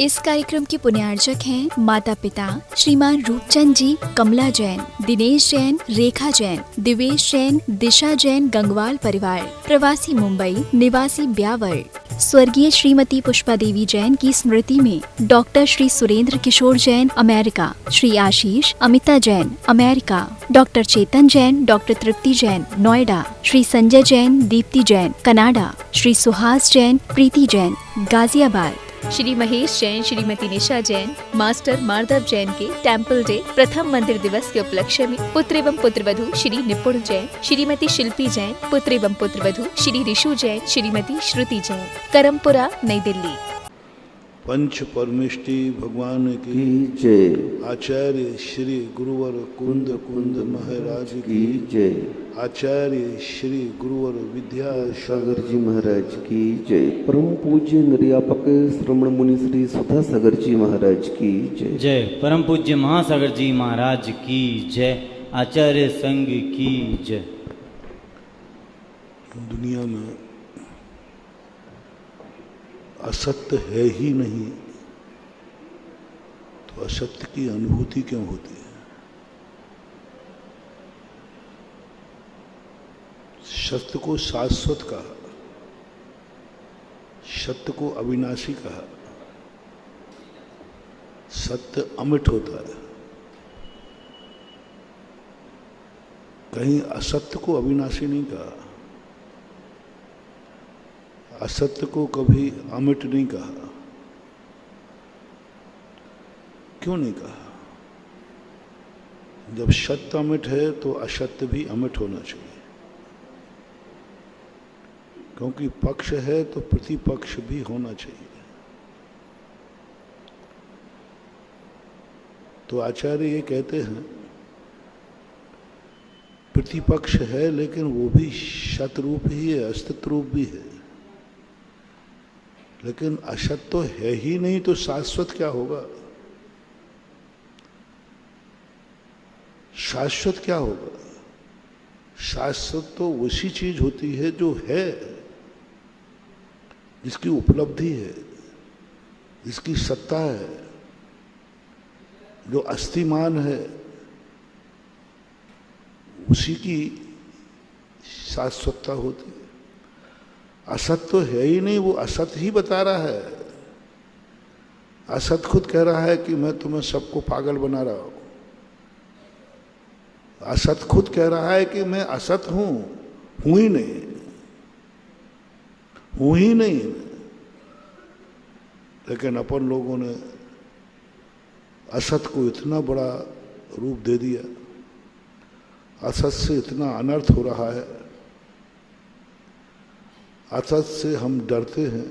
इस कार्यक्रम के पुण्यार्चक हैं माता पिता श्रीमान रूपचंद जी, कमला जैन, दिनेश जैन, रेखा जैन, दिवेश जैन, दिशा जैन, गंगवाल परिवार, प्रवासी मुंबई, निवासी ब्यावर। स्वर्गीय श्रीमती पुष्पा देवी जैन की स्मृति में डॉक्टर श्री सुरेंद्र किशोर Jain, America, Shri Ashish Amita Jain, America, doctor चेतन जैन, डॉक्टर तृप्ति जैन, नोएडा, श्री संजय जैन, दीप्ति जैन, कनाडा, श्री सुहास जैन, प्रीति जैन, गाजियाबाद, श्री महेश जैन, श्रीमती निशा जैन, मास्टर माधव जैन के टेम्पल डे प्रथम मंदिर दिवस के उपलक्ष्य में पुत्र एवं पुत्रवधू श्री निपुण जैन, श्रीमती शिल्पी जैन, पुत्र एवं पुत्रवधू श्री ऋषु जैन, श्रीमती श्रुति जैन, करमपुरा, नई दिल्ली। पंच परमेष्टि भगवान की जय। आचार्य श्री गुरुवर कुंद कुंद महाराज की जय। आचार्य श्री गुरुवर विद्यासागर जी महाराज की जय। परम पूज्य निर्यापक श्रवण मुनि श्री सुधा सागर जी महाराज की जय। जय। परम पूज्य महासागर जी महाराज की जय। आचार्य संघ की जय। दुनिया में असत्य है ही नहीं तो असत्य की अनुभूति क्यों होती है? सत्य को शाश्वत कहा, सत्य को अविनाशी कहा, सत्य अमिट होता है। कहीं असत्य को अविनाशी नहीं कहा, असत्य को कभी अमिट नहीं कहा। क्यों नहीं कहा? जब सत्य अमिट है तो असत्य भी अमिट होना चाहिए, क्योंकि पक्ष है तो प्रतिपक्ष भी होना चाहिए। तो आचार्य ये कहते हैं प्रतिपक्ष है लेकिन वो भी सतरूप ही है, अस्तित्व रूप भी है। लेकिन असत तो है ही नहीं तो शाश्वत क्या होगा? शाश्वत क्या होगा? शाश्वत तो वैसी चीज होती है जो है, जिसकी उपलब्धि है, जिसकी सत्ता है, जो अस्तिमान है, उसी की शाश्वतता होती है। असत तो है ही नहीं, वो असत ही बता रहा है। असत खुद कह रहा है कि मैं तुम्हें सबको पागल बना रहा हूं। असत खुद कह रहा है कि मैं असत हूं ही नहीं, हूं ही नहीं। लेकिन अपन लोगों ने असत को इतना बड़ा रूप दे दिया, असत से इतना अनर्थ हो रहा है, असत से हम डरते हैं,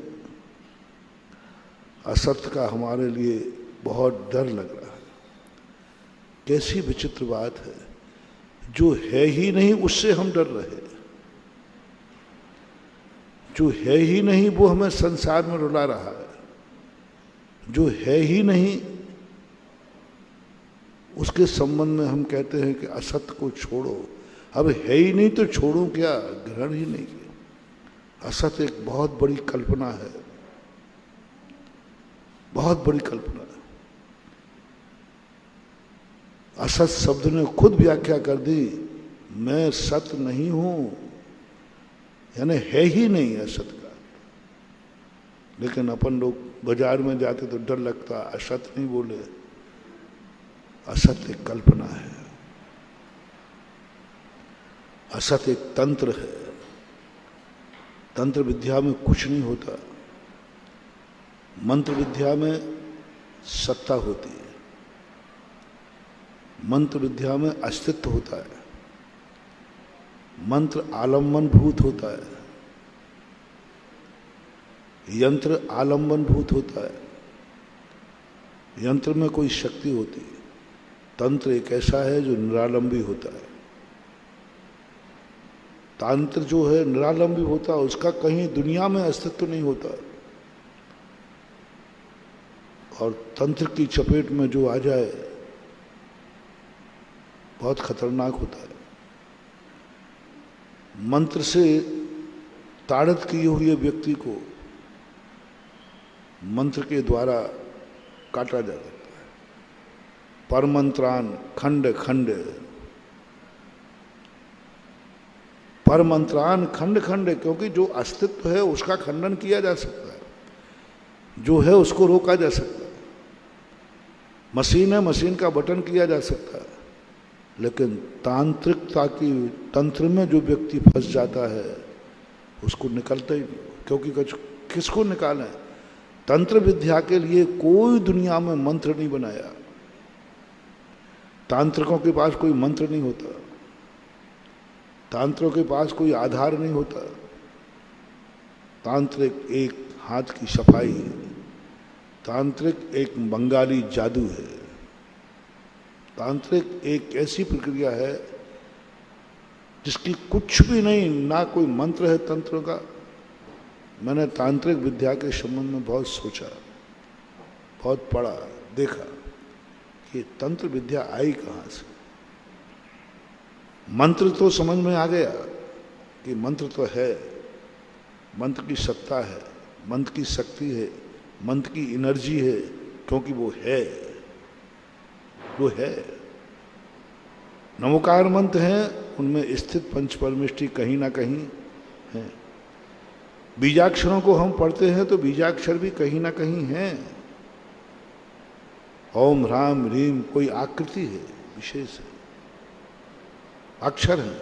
असत का हमारे लिए बहुत डर लग रहा है। कैसी विचित्र बात है, जो है ही नहीं उससे हम डर रहे। जो है ही नहीं वो हमें संसार में रुला रहा है। जो है ही नहीं उसके संबंध में हम कहते हैं कि असत को छोड़ो। अब है ही नहीं तो छोड़ो क्या? ग्रहण ही नहीं किया। असत एक बहुत बड़ी कल्पना है, बहुत बड़ी कल्पना है। असत शब्द ने खुद व्याख्या कर दी, मैं सत्य नहीं हूं, यानी है ही नहीं असत का। लेकिन अपन लोग बाजार में जाते तो डर लगता, असत नहीं बोले, असत एक कल्पना है, असत एक तंत्र है। तंत्र विद्या में कुछ नहीं होता, मंत्र विद्या में सत्ता होती है, मंत्र विद्या में अस्तित्व होता है, मंत्र आलम्बन भूत होता है, यंत्र आलम्बन भूत होता है, यंत्र में कोई शक्ति होती है। तंत्र एक ऐसा है जो निरालंबी होता है। तंत्र जो है निरालंबी होता है, उसका कहीं दुनिया में अस्तित्व नहीं होता। और तंत्र की चपेट में जो आ जाए बहुत खतरनाक होता है। मंत्र से ताड़ित किए हुए व्यक्ति को मंत्र के द्वारा काटा जा सकता है। परमंत्रान खंड खंड, परमंत्रान खंड खंड, क्योंकि जो अस्तित्व है उसका खंडन किया जा सकता है, जो है उसको रोका जा सकता है। मशीन है, मशीन का बटन किया जा सकता है, लेकिन तांत्रिकता की तंत्र में जो व्यक्ति फंस जाता है उसको निकलता ही नहीं, क्योंकि किसको निकालें? तंत्र विद्या के लिए कोई दुनिया में मंत्र नहीं बनाया। तांत्रिकों के पास कोई मंत्र नहीं होता, तांत्रिकों के पास कोई आधार नहीं होता। तांत्रिक एक हाथ की सफाई है, तांत्रिक एक बंगाली जादू है, तांत्रिक एक ऐसी प्रक्रिया है जिसकी कुछ भी नहीं, ना कोई मंत्र है तंत्र का। मैंने तांत्रिक विद्या के संबंध में बहुत सोचा, बहुत पढ़ा, देखा कि तंत्र विद्या आई कहाँ से। मंत्र तो समझ में आ गया कि मंत्र तो है, मंत्र की सत्ता है, मंत्र की शक्ति है, मंत्र की एनर्जी है, क्योंकि वो है, वो है। नमोकार मंत्र हैं, उनमें स्थित पंच परमेष्टि कहीं ना कहीं है। बीजाक्षरों को हम पढ़ते हैं तो बीजाक्षर भी कहीं ना कहीं हैं। ओम राम रीम कोई आकृति है, विशेष है, अक्षर है,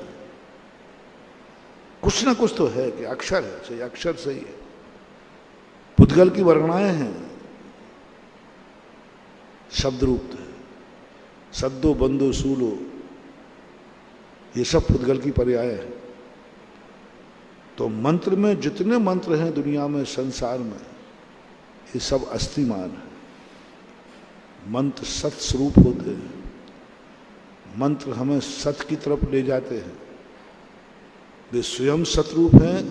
कुछ ना कुछ तो है कि अक्षर है, सही अक्षर सही है। पुद्गल की वर्णनाएं हैं, शब्द रूप है, सद्दो बंदो सूलो, ये सब पुद्गल की पर्याय है। तो मंत्र में जितने मंत्र हैं दुनिया में, संसार में, ये सब अस्तिमान है। मंत्र सत स्वरूप होते हैं, मंत्र हमें सत की तरफ ले जाते हैं, वे स्वयं सतरूप हैं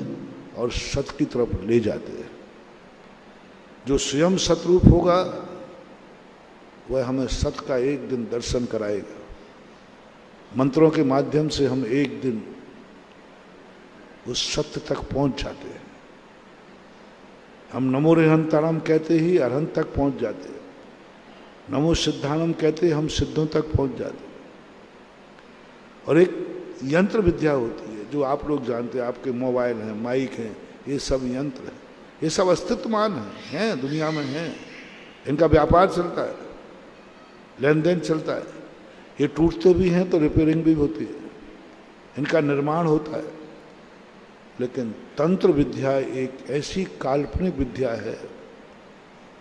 और सत की तरफ ले जाते हैं। जो स्वयं सतरूप होगा वह हमें सत का एक दिन दर्शन कराएगा। मंत्रों के माध्यम से हम एक दिन उस सत्य तक पहुंच जाते हैं। हम नमो रिहंतारम कहते ही अरहंत तक पहुंच जाते हैं, नमो सिद्धानम कहते हम सिद्धों तक पहुंच जाते हैं। और एक यंत्र विद्या होती है जो आप लोग जानते हैं, आपके मोबाइल हैं, माइक हैं, ये सब यंत्र हैं, ये सब अस्तित्वमान हैं, दुनिया में हैं। इनका व्यापार चलता है, लेन देन चलता है। ये टूटते भी हैं तो रिपेयरिंग भी होती है, इनका निर्माण होता है। लेकिन तंत्र विद्या एक ऐसी काल्पनिक विद्या है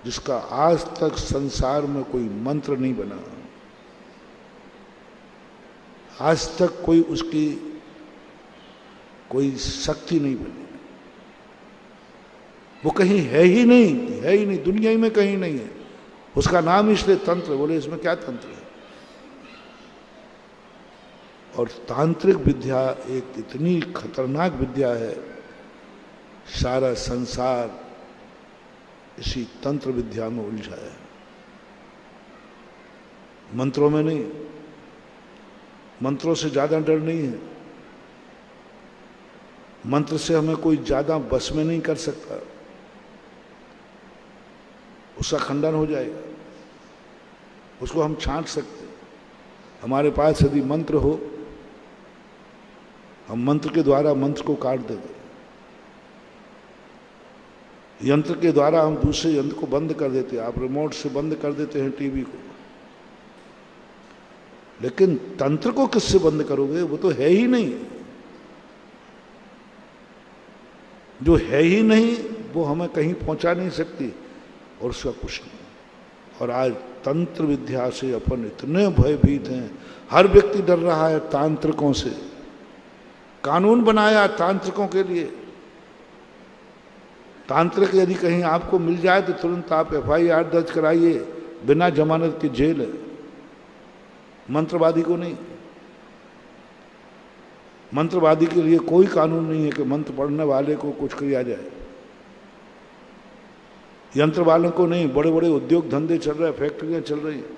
जिसका आज तक संसार में कोई मंत्र नहीं बना, आज तक कोई उसकी कोई शक्ति नहीं बनी। वो कहीं है ही नहीं, है ही नहीं, दुनिया में कहीं नहीं है। उसका नाम इसलिए तंत्र, बोले इसमें क्या तंत्र है। और तांत्रिक विद्या एक इतनी खतरनाक विद्या है, सारा संसार इसी तंत्र विद्या में उलझा है, मंत्रों में नहीं। मंत्रों से ज्यादा डर नहीं है, मंत्र से हमें कोई ज्यादा बस में नहीं कर सकता, उसका खंडन हो जाएगा, उसको हम छांट सकते। हमारे पास यदि मंत्र हो, हम मंत्र के द्वारा मंत्र को काट देंगे, यंत्र के द्वारा हम दूसरे यंत्र को बंद कर देते हैं। आप रिमोट से बंद कर देते हैं टीवी को, लेकिन तंत्र को किससे बंद करोगे? वो तो है ही नहीं। जो है ही नहीं वो हमें कहीं पहुंचा नहीं सकती, और उसका कुछ नहीं। और आज तंत्र विद्या से अपन इतने भयभीत हैं, हर व्यक्ति डर रहा है तांत्रिकों से। कानून बनाया तांत्रिकों के लिए, तांत्रिक यदि कहीं आपको मिल जाए तो तुरंत आप FIR दर्ज कराइए, बिना जमानत की जेल है। मंत्रवादी को नहीं, मंत्रवादी के लिए कोई कानून नहीं है कि मंत्र पढ़ने वाले को कुछ किया जाए। यंत्र वालों को नहीं, बड़े बड़े उद्योग धंधे चल रहे हैं, फैक्ट्रियां चल रही हैं,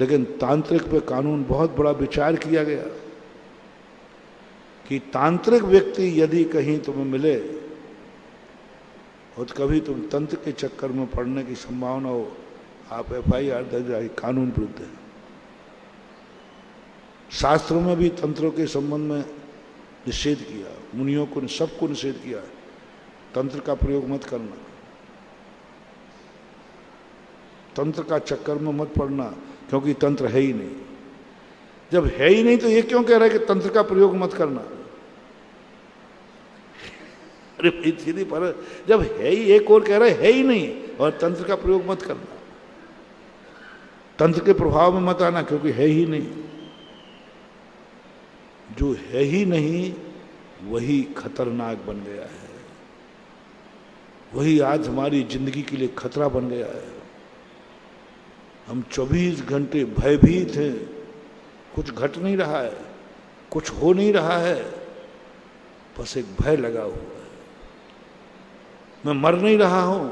लेकिन तांत्रिक पे कानून बहुत बड़ा विचार किया गया कि तांत्रिक व्यक्ति यदि कहीं तुम्हें मिले और कभी तुम तंत्र के चक्कर में पड़ने की संभावना हो आप FIR दर्ज आई, कानून विरुद्ध है। शास्त्रों में भी तंत्रों के संबंध में निषेध किया, मुनियों को सबको निषेध किया है, तंत्र का प्रयोग मत करना, तंत्र का चक्कर में मत पड़ना, क्योंकि तंत्र है ही नहीं। जब है ही नहीं तो ये क्यों कह रहा है कि तंत्र का प्रयोग मत करना? अरे भाई सीधी पर, जब है ही, एक और कह रहा है ही नहीं और तंत्र का प्रयोग मत करना, तंत्र के प्रभाव में मत आना, क्योंकि है ही नहीं। जो है ही नहीं वही खतरनाक बन गया है, वही आज हमारी जिंदगी के लिए खतरा बन गया है। हम 24 घंटे भयभीत हैं, कुछ घट नहीं रहा है, कुछ हो नहीं रहा है, बस एक भय लगा हुआ है। मैं मर नहीं रहा हूं,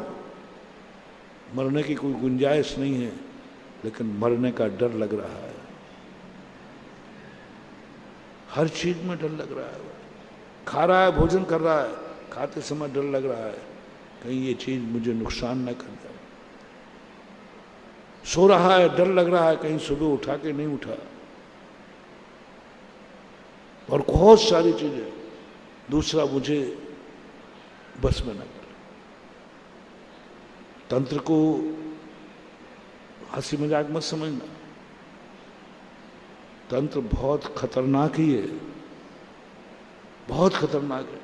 मरने की कोई गुंजाइश नहीं है, लेकिन मरने का डर लग रहा है। हर चीज में डर लग रहा है। खा रहा है, भोजन कर रहा है, खाते समय डर लग रहा है कहीं ये चीज मुझे नुकसान न कर जाए। सो रहा है, डर लग रहा है कहीं सुबह उठा के नहीं उठा। और बहुत सारी चीजें, दूसरा मुझे बस में न कर। तंत्र को हंसी मजाक मत समझना, तंत्र बहुत खतरनाक ही है, बहुत खतरनाक है।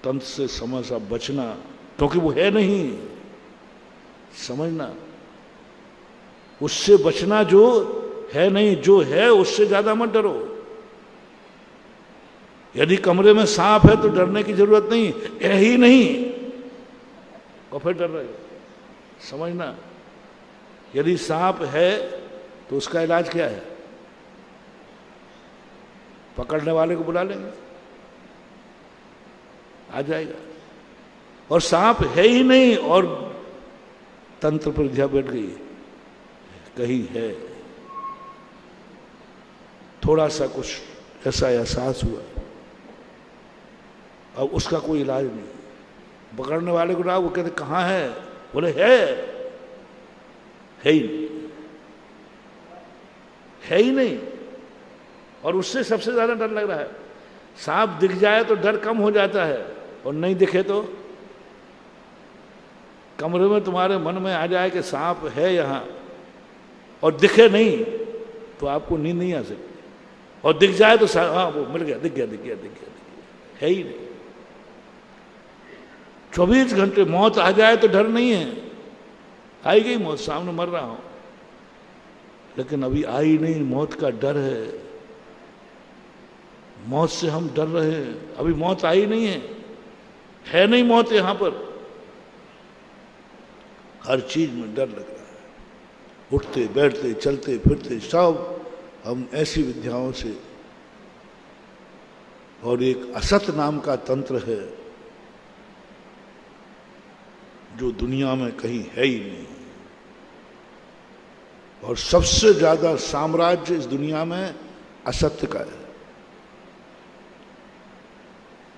तंत्र से समझा बचना, क्योंकि वो है नहीं, समझना। उससे बचना जो है नहीं, जो है उससे ज्यादा मत डरो। यदि कमरे में सांप है तो डरने की जरूरत नहीं, है ही नहीं और फिर डर रहे हो, समझना। यदि सांप है तो उसका इलाज क्या है? पकड़ने वाले को बुला लेंगे, आ जाएगा। और सांप है ही नहीं और तंत्र पर ध्यान बैठ गई, कहीं है। थोड़ा सा कुछ ऐसा एहसास हुआ, अब उसका कोई इलाज नहीं। पकड़ने वाले को रहा, वो कहते कहाँ है? बोले है ही नहीं, है ही नहीं। और उससे सबसे ज्यादा डर लग रहा है। सांप दिख जाए तो डर कम हो जाता है, और नहीं दिखे तो कमरे में तुम्हारे मन में आ जाए कि सांप है यहां और दिखे नहीं तो आपको नींद नहीं आ सकती। और दिख जाए तो हाँ वो मिल गया, दिख गया, दिख गया, दिख गया, दिख गया, है ही नहीं। 24 घंटे मौत आ जाए तो डर नहीं है। आई गई मौत, सामने मर रहा हूं, लेकिन अभी आई नहीं, मौत का डर है। मौत से हम डर रहे हैं, अभी मौत आई नहीं है नहीं मौत यहां पर। हर चीज में डर लग रहा है, उठते बैठते चलते फिरते सब हम ऐसी विद्याओं से। और एक असत नाम का तंत्र है जो दुनिया में कहीं है ही नहीं। और सबसे ज्यादा साम्राज्य इस दुनिया में असत्य का है,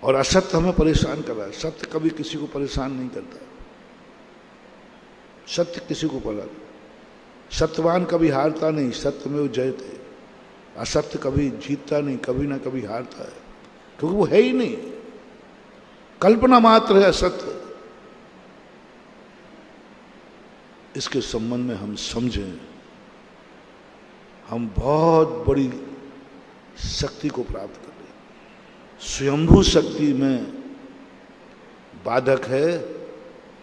और असत्य हमें परेशान कर रहा है। सत्य कभी किसी को परेशान नहीं करता, सत्य किसी को पला। सत्यवान कभी हारता नहीं, सत्य में वो जयते। असत्य कभी जीतता नहीं, कभी ना कभी हारता है, क्योंकि वो है ही नहीं, कल्पना मात्र है असत्य। इसके संबंध में हम समझें, हम बहुत बड़ी शक्ति को प्राप्त कर रहे हैं। स्वयंभू शक्ति में बाधक है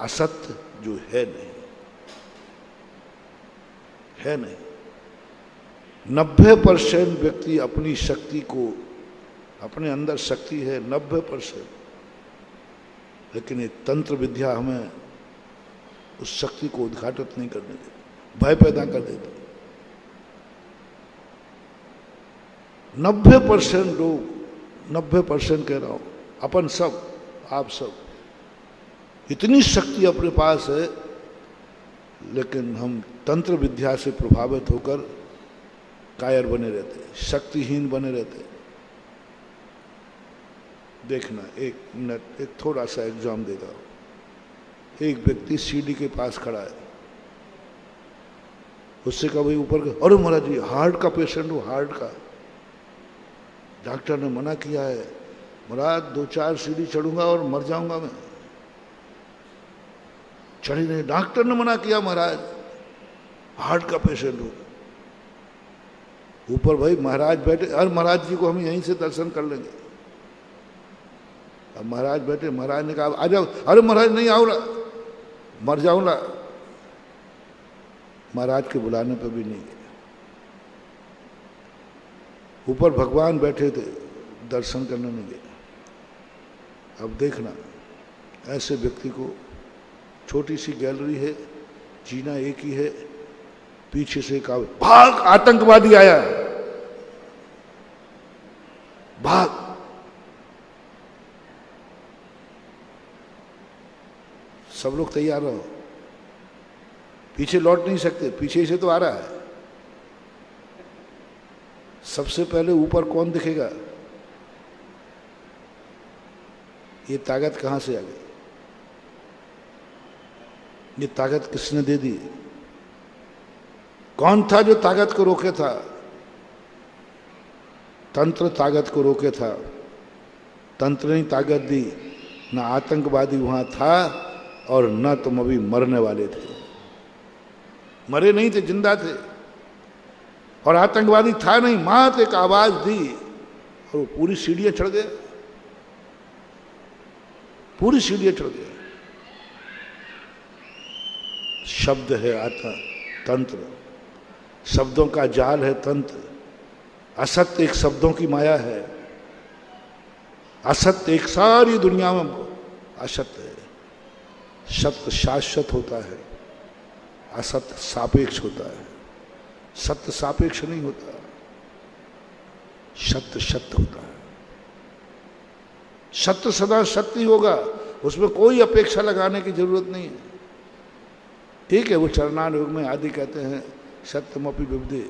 असत्य जो है नहीं, है नहीं। 90% व्यक्ति अपनी शक्ति को, अपने अंदर शक्ति है 90%, लेकिन ये तंत्र विद्या हमें उस शक्ति को उद्घाटित नहीं करने देती, भय पैदा कर देती। 90% लोग, 90% कह रहा हूं, अपन सब, आप सब, इतनी शक्ति अपने पास है, लेकिन हम तंत्र विद्या से प्रभावित होकर कायर बने रहते, शक्तिहीन बने रहते। देखना, एक मिनट, एक थोड़ा सा एग्जाम देता हूं। एक व्यक्ति सीढ़ी के पास खड़ा है, उससे कहा भाई ऊपर का, अरे महाराज जी हार्ट का पेशेंट हूँ, हार्ट का, डॉक्टर ने मना किया है महाराज, 2-4 सीढ़ी चढ़ूंगा और मर जाऊंगा मैं। चढ़ी नहीं, डॉक्टर ने मना किया महाराज, हार्ट का पेशेंट हूं। ऊपर भाई महाराज बैठे, अरे महाराज जी को हम यहीं से दर्शन कर लेंगे। अब महाराज बैठे, महाराज ने कहा आ जाओ, अरे महाराज नहीं आओ ना, मर जाऊंगा। महाराज के बुलाने पर भी नहीं गए। ऊपर भगवान बैठे थे, दर्शन करने नहीं गए। अब देखना, ऐसे व्यक्ति को, छोटी सी गैलरी है, जीना एक ही है, पीछे से एक भाग, आतंकवादी आया, भाग। सब लोग तैयार रहो, पीछे लौट नहीं सकते, पीछे से तो आ रहा है। सबसे पहले ऊपर कौन दिखेगा? ये ताकत कहां से आ गई? ये ताकत किसने दे दी? कौन था जो ताकत को रोके था? तंत्र ताकत को रोके था, तंत्र ने ताकत दी। न आतंकवादी वहां था और न तुम अभी मरने वाले थे। मरे नहीं थे, जिंदा थे। और आतंकवादी था नहीं, मात एक आवाज दी और वो पूरी सीढ़ियां चढ़ गए, पूरी सीढ़ियां चढ़ गए। शब्द है तंत्र, शब्दों का जाल है तंत्र। असत्य एक शब्दों की माया है, असत्य एक सारी दुनिया में असत्य है। सत्य शाश्वत होता है, असत्य सापेक्ष होता है। सत्य सापेक्ष नहीं होता, सत्य सत्य होता है। सत्य सदा सत्य ही होगा, उसमें कोई अपेक्षा लगाने की जरूरत नहीं है। ठीक है, वो चरणान योग में आदि कहते हैं सत्यमपि विविधे।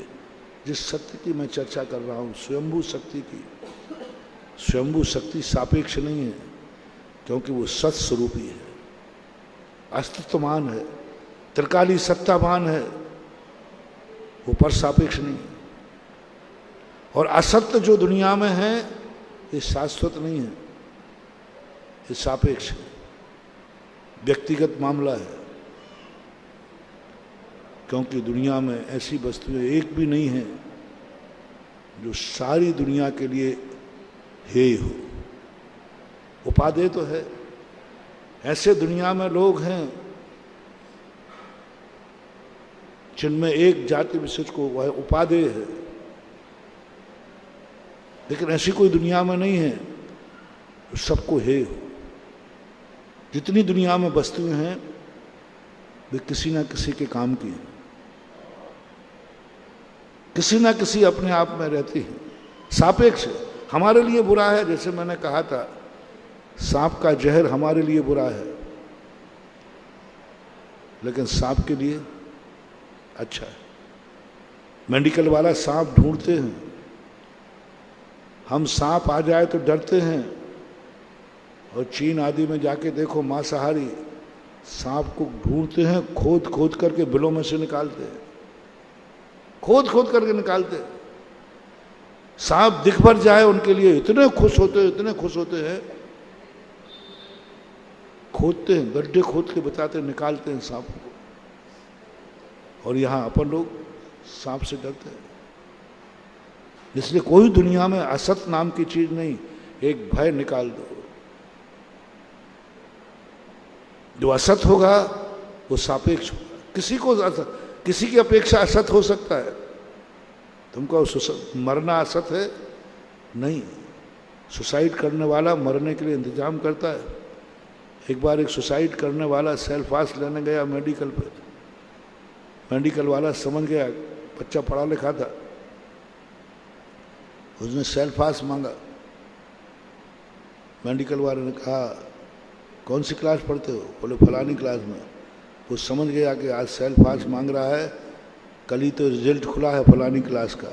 जिस सत्य की मैं चर्चा कर रहा हूं, स्वयंभू शक्ति की, स्वयंभू शक्ति सापेक्ष नहीं है, क्योंकि वो सत स्वरूपी है, अस्तित्वमान है, त्रिकाली सत्तावान है, वो पर सापेक्ष नहीं है। और असत्य जो दुनिया में है ये शाश्वत नहीं है, ये सापेक्ष है, व्यक्तिगत मामला है। क्योंकि दुनिया में ऐसी वस्तुएं एक भी नहीं है जो सारी दुनिया के लिए हेय हो। उपादेय तो है, ऐसे दुनिया में लोग हैं जिनमें एक जाति विशेष को वह उपादेय है, लेकिन ऐसी कोई दुनिया में नहीं है जो सबको हेय हो। जितनी दुनिया में वस्तुएं हैं वे किसी ना किसी के काम की हैं, किसी ना किसी अपने आप में रहती हैं, सापेक्ष है। हमारे लिए बुरा है, जैसे मैंने कहा था, सांप का जहर हमारे लिए बुरा है, लेकिन सांप के लिए अच्छा है। मेडिकल वाला सांप ढूंढते हैं, हम सांप आ जाए तो डरते हैं। और चीन आदि में जाके देखो, मांसाहारी सांप को ढूंढते हैं, खोद खोद करके बिलों में से निकालते हैं, खोद खोद करके निकालते हैं। सांप दिख भर जाए उनके लिए इतने खुश होते हैं, इतने खुश होते हैं, खोदते हैं, गड्ढे खोद के बताते हैं, निकालते हैं सांप को। और यहां अपन लोग सांप से डरते हैं। इसलिए कोई दुनिया में असत नाम की चीज नहीं, एक भय निकाल दो। जो असत होगा वो सापेक्ष होगा। किसी को किसी की अपेक्षा असत हो सकता है। तुमको मरना असत है नहीं, सुसाइड करने वाला मरने के लिए इंतजाम करता है। एक बार एक सुसाइड करने वाला सेल्फास लेने गया मेडिकल पे, मेडिकल वाला समझ गया बच्चा पढ़ा लिखा था, उसने सेल्फास मांगा। मेडिकल वाले ने कहा कौन सी क्लास पढ़ते हो? बोले फलानी क्लास में। वो समझ गया कि आज सेल्फास मांग रहा है, कल ही तो रिजल्ट खुला है फलानी क्लास का,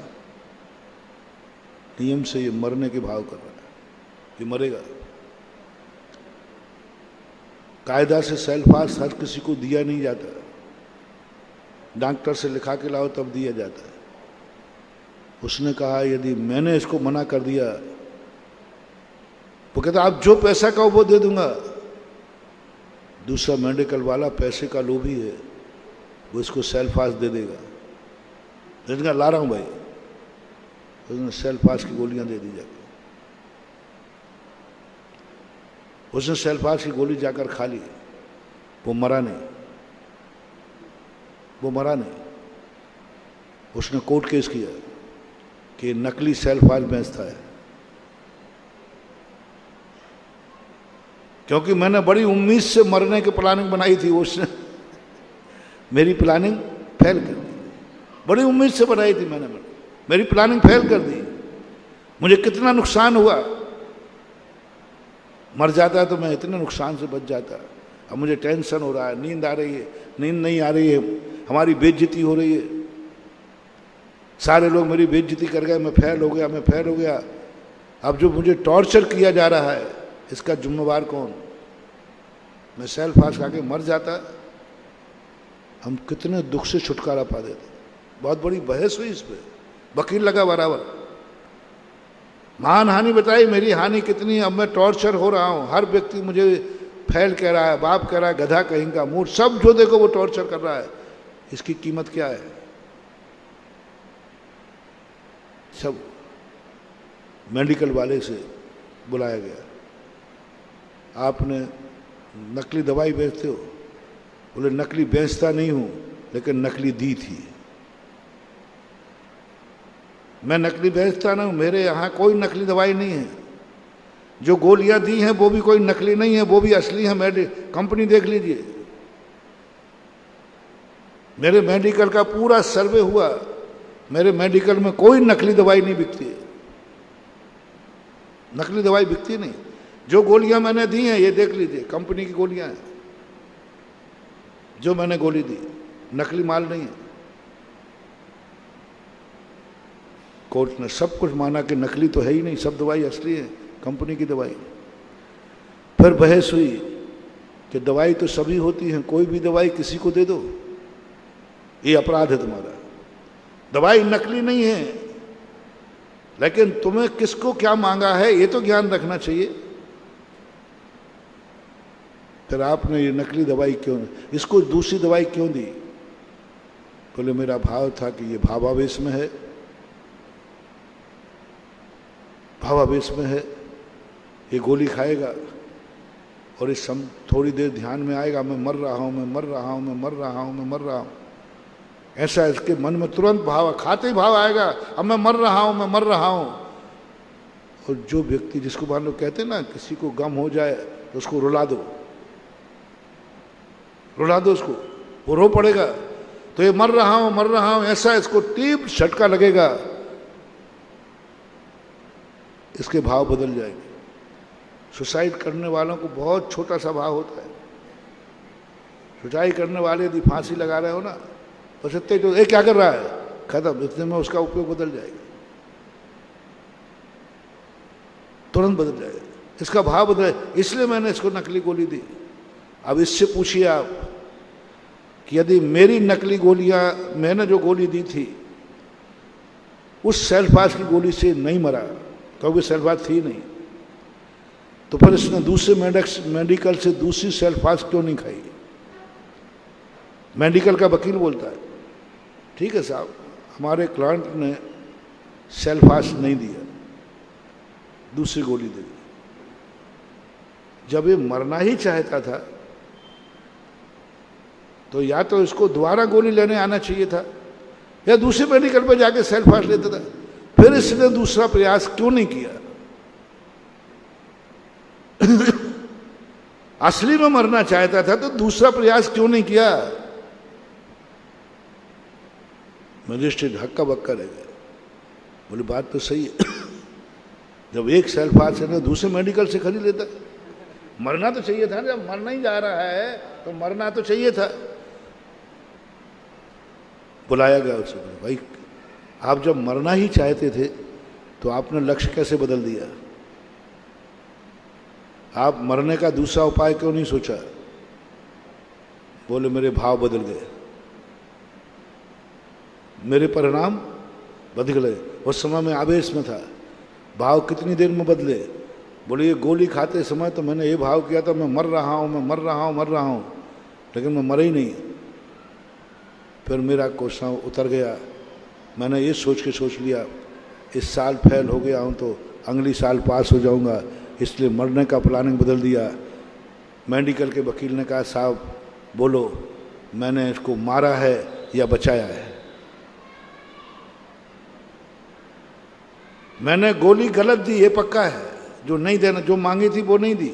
नियम से ये मरने के भाव कर रहा है, ये मरेगा। कायदा से सेल्फास हर किसी को दिया नहीं जाता, डॉक्टर से लिखा के लाओ तब दिया जाता है। उसने कहा यदि मैंने इसको मना कर दिया, वो कहता आप जो पैसा का वो दे दूंगा। दूसरा मेडिकल वाला पैसे का लोभी है, वो इसको सेल्फास दे देगा। जिनका ला रहा हूं भाई, उसने सेल्फास की गोलियां दे दी जाकर। उसने सेल्फास की गोली जाकर खा ली, वो मरा नहीं, वो मरा नहीं। उसने कोर्ट केस किया कि नकली सेल्फास बेचता है, क्योंकि मैंने बड़ी उम्मीद से मरने की प्लानिंग बनाई थी। उसने मेरी प्लानिंग फेल कर दी। बड़ी उम्मीद से बनाई थी मैंने, मेरी प्लानिंग फेल कर दी। मुझे कितना नुकसान हुआ। मर जाता तो मैं इतने नुकसान से बच जाता। अब मुझे टेंशन हो रहा है, नींद आ रही है, नींद नहीं आ रही है, हमारी बेइज्जती हो रही है, सारे लोग मेरी बेइज्जती कर गए, मैं फेल हो गया, मैं फेल हो गया। अब जो मुझे टॉर्चर किया जा रहा है, इसका जिम्मेवार कौन? मैं सेल्फास खा के मर जाता, हम कितने दुख से छुटकारा पा देते। बहुत बड़ी बहस हुई इस पर, वकील लगा बराबर, मान हानि बताई, मेरी हानि कितनी। अब मैं टॉर्चर हो रहा हूं, हर व्यक्ति मुझे फैल कह रहा है, बाप कह रहा है, गधा कहेंगा, मूर्ख, सब जो देखो वो टॉर्चर कर रहा है। इसकी कीमत क्या है? सब मेडिकल वाले से बुलाया गया, आपने नकली दवाई बेचते हो? बोले नकली बेचता नहीं हूं, लेकिन नकली दी थी। मैं नकली बेचता ना हूं, मेरे यहां कोई नकली दवाई नहीं है। जो गोलियां दी हैं वो भी कोई नकली नहीं है, वो भी असली है। कंपनी देख लीजिए, मेरे मेडिकल का पूरा सर्वे हुआ, मेरे मेडिकल में कोई नकली दवाई नहीं बिकती है, नकली दवाई बिकती नहीं। जो गोलियां मैंने दी हैं ये देख लीजिए, कंपनी की गोलियां हैं। जो मैंने गोली दी नकली माल नहीं है। कोर्ट ने सब कुछ माना कि नकली तो है ही नहीं, सब दवाई असली है, कंपनी की दवाई। फिर बहस हुई कि दवाई तो सभी होती है, कोई भी दवाई किसी को दे दो, ये अपराध है तुम्हारा। दवाई नकली नहीं है, लेकिन तुम्हें किसको क्या मांगा है ये तो ज्ञान रखना चाहिए। फिर आपने ये नकली दवाई क्यों, इसको दूसरी दवाई क्यों दी? बोले मेरा भाव था कि ये भावावेश में है, भावावेश में है, ये गोली खाएगा और इस थोड़ी देर ध्यान में आएगा, मैं मर रहा हूं, मैं मर रहा हूं, मैं मर रहा हूं, मैं मर रहा हूं। ऐसा इसके मन में तुरंत भाव, खाते ही भाव आएगा, अब मैं मर रहा हूं, मैं मर रहा हूं। और जो व्यक्ति, जिसको मान लो कहते हैं ना, किसी को गम हो जाए तो उसको रुला दो, रुला दो उसको, वो रो पड़ेगा। तो ये मर रहा हूं, मर रहा हूं, ऐसा इसको तीव्र झटका लगेगा, इसके भाव बदल जाएंगे। सुसाइड करने वालों को बहुत छोटा सा भाव होता है। सुसाइड करने वाले यदि फांसी लगा रहे हो ना, बस इतने तो ये क्या कर रहा है, खत्म, इतने में उसका उपयोग बदल जाएगा, तुरंत बदल जाएगा, इसका भाव बदल। इसलिए मैंने इसको नकली गोली दी। अब इससे पूछिए आप कि यदि मेरी नकली गोलियां, मैंने जो गोली दी थी उस सेल्फास की गोली से नहीं मरा, क्योंकि सेल्फास थी नहीं, तो फिर इसने दूसरे मेडिकल से दूसरी सेल्फास क्यों नहीं खाई? मेडिकल का वकील बोलता है ठीक है साहब, हमारे क्लाइंट ने सेल्फास नहीं दिया, दूसरी गोली दे दी। जब ये मरना ही चाहता था तो या तो इसको दोबारा गोली लेने आना चाहिए था, या दूसरे मेडिकल पर जाके सेल्फास लेता था। फिर इसने दूसरा प्रयास क्यों नहीं किया? असली में मरना चाहता था तो दूसरा प्रयास क्यों नहीं किया? मजिस्ट्रेट हक्का बक्का रह गया, बोले बात तो सही है। जब एक सेल्फास है ना दूसरे मेडिकल से खरीद लेता, मरना तो चाहिए था। जब मरना ही जा रहा है तो मरना तो चाहिए था। बुलाया गया उसे, भाई आप जब मरना ही चाहते थे तो आपने लक्ष्य कैसे बदल दिया? आप मरने का दूसरा उपाय क्यों नहीं सोचा? बोले मेरे भाव बदल गए। मेरे परिणाम बदल गए। उस समय में आवेश में था। भाव कितनी देर में बदले? बोले ये गोली खाते समय तो मैंने ये भाव किया था, मैं मर रहा हूँ, मैं मर रहा हूँ, मर रहा हूँ, लेकिन मैं मरा ही नहीं। फिर मेरा क्वेश्चन उतर गया। मैंने ये सोच लिया इस साल फेल हो गया हूँ तो अगली साल पास हो जाऊँगा, इसलिए मरने का प्लानिंग बदल दिया। मेडिकल के वकील ने कहा साहब बोलो मैंने इसको मारा है या बचाया है? मैंने गोली गलत दी, ये पक्का है। जो नहीं देना, जो मांगी थी वो नहीं दी,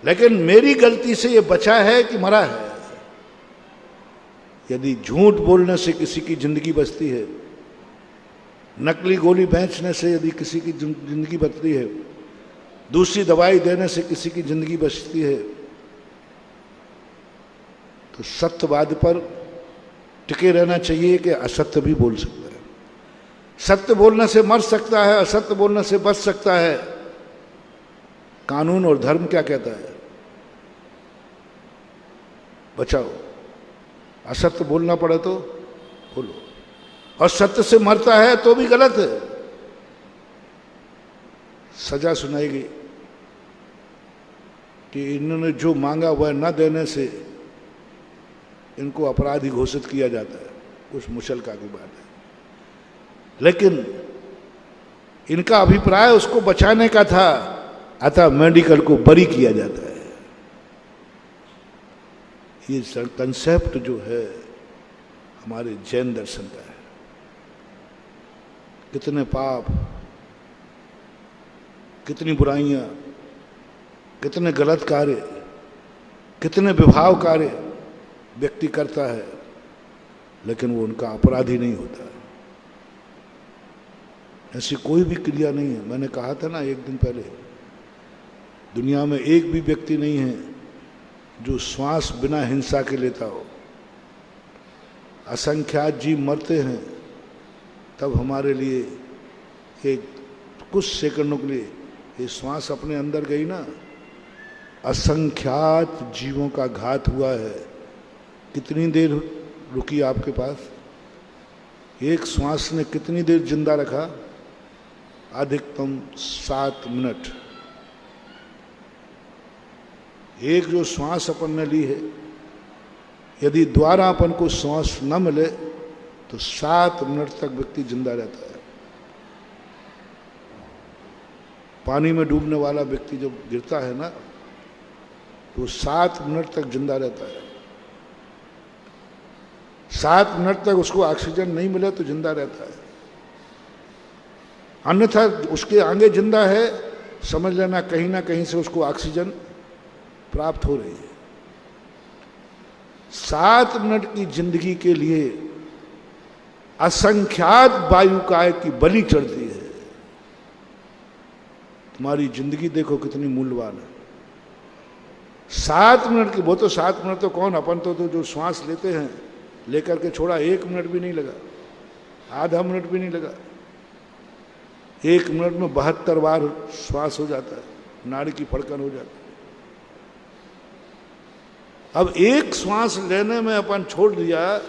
लेकिन मेरी गलती से ये बचा है कि मरा है? यदि झूठ बोलने से किसी की जिंदगी बचती है, नकली गोली बेचने से यदि किसी की जिंदगी बचती है, दूसरी दवाई देने से किसी की जिंदगी बचती है, तो सत्यवाद पर टिके रहना चाहिए कि असत्य भी बोल सकता है। सत्य बोलने से मर सकता है, असत्य बोलने से बच सकता है। कानून और धर्म क्या कहता है? बचाओ। असत्य बोलना पड़े तो बोलो, और सत्य से मरता है तो भी गलत है। सजा सुनाई गई कि इन्होंने जो मांगा वह न देने से इनको अपराधी घोषित किया जाता है। कुछ मुशक्कत की बात है, लेकिन इनका अभिप्राय उसको बचाने का था, अतः मेडिकल को बरी किया जाता है। ये कंसेप्ट जो है हमारे जैन दर्शन का है। कितने पाप, कितनी बुराइयां, कितने गलत कार्य, कितने विभाव कार्य व्यक्ति करता है, लेकिन वो उनका अपराधी नहीं होता। ऐसी कोई भी क्रिया नहीं है। मैंने कहा था ना एक दिन पहले, दुनिया में एक भी व्यक्ति नहीं है जो श्वास बिना हिंसा के लेता हो। असंख्यात जीव मरते हैं, तब हमारे लिए एक कुछ सेकंडों के लिए ये श्वास अपने अंदर गई ना, असंख्यात जीवों का घात हुआ है। कितनी देर रुकी आपके पास? एक श्वास ने कितनी देर जिंदा रखा? अधिकतम 7 मिनट। एक जो श्वास अपन ने ली है, यदि द्वारा अपन को श्वास न मिले तो 7 मिनट तक व्यक्ति जिंदा रहता है। पानी में डूबने वाला व्यक्ति जब गिरता है ना, तो 7 मिनट तक जिंदा रहता है। 7 मिनट तक उसको ऑक्सीजन नहीं मिले तो जिंदा रहता है, अन्यथा उसके आगे जिंदा है, समझ लेना कहीं ना कहीं से उसको ऑक्सीजन प्राप्त हो रही है। 7 मिनट की जिंदगी के लिए असंख्यात वायुकाय की बलि चढ़ती है। तुम्हारी जिंदगी देखो कितनी मूल्यवान है। 7 मिनट की, वो तो 7 मिनट तो कौन, अपन तो जो श्वास लेते हैं लेकर के छोड़ा, 1 मिनट भी नहीं लगा, आधा मिनट भी नहीं लगा। 1 मिनट में 72 बार श्वास हो जाता है, नाड़ी की फड़कन हो जाती है। अब एक श्वास लेने में अपन छोड़ दिया,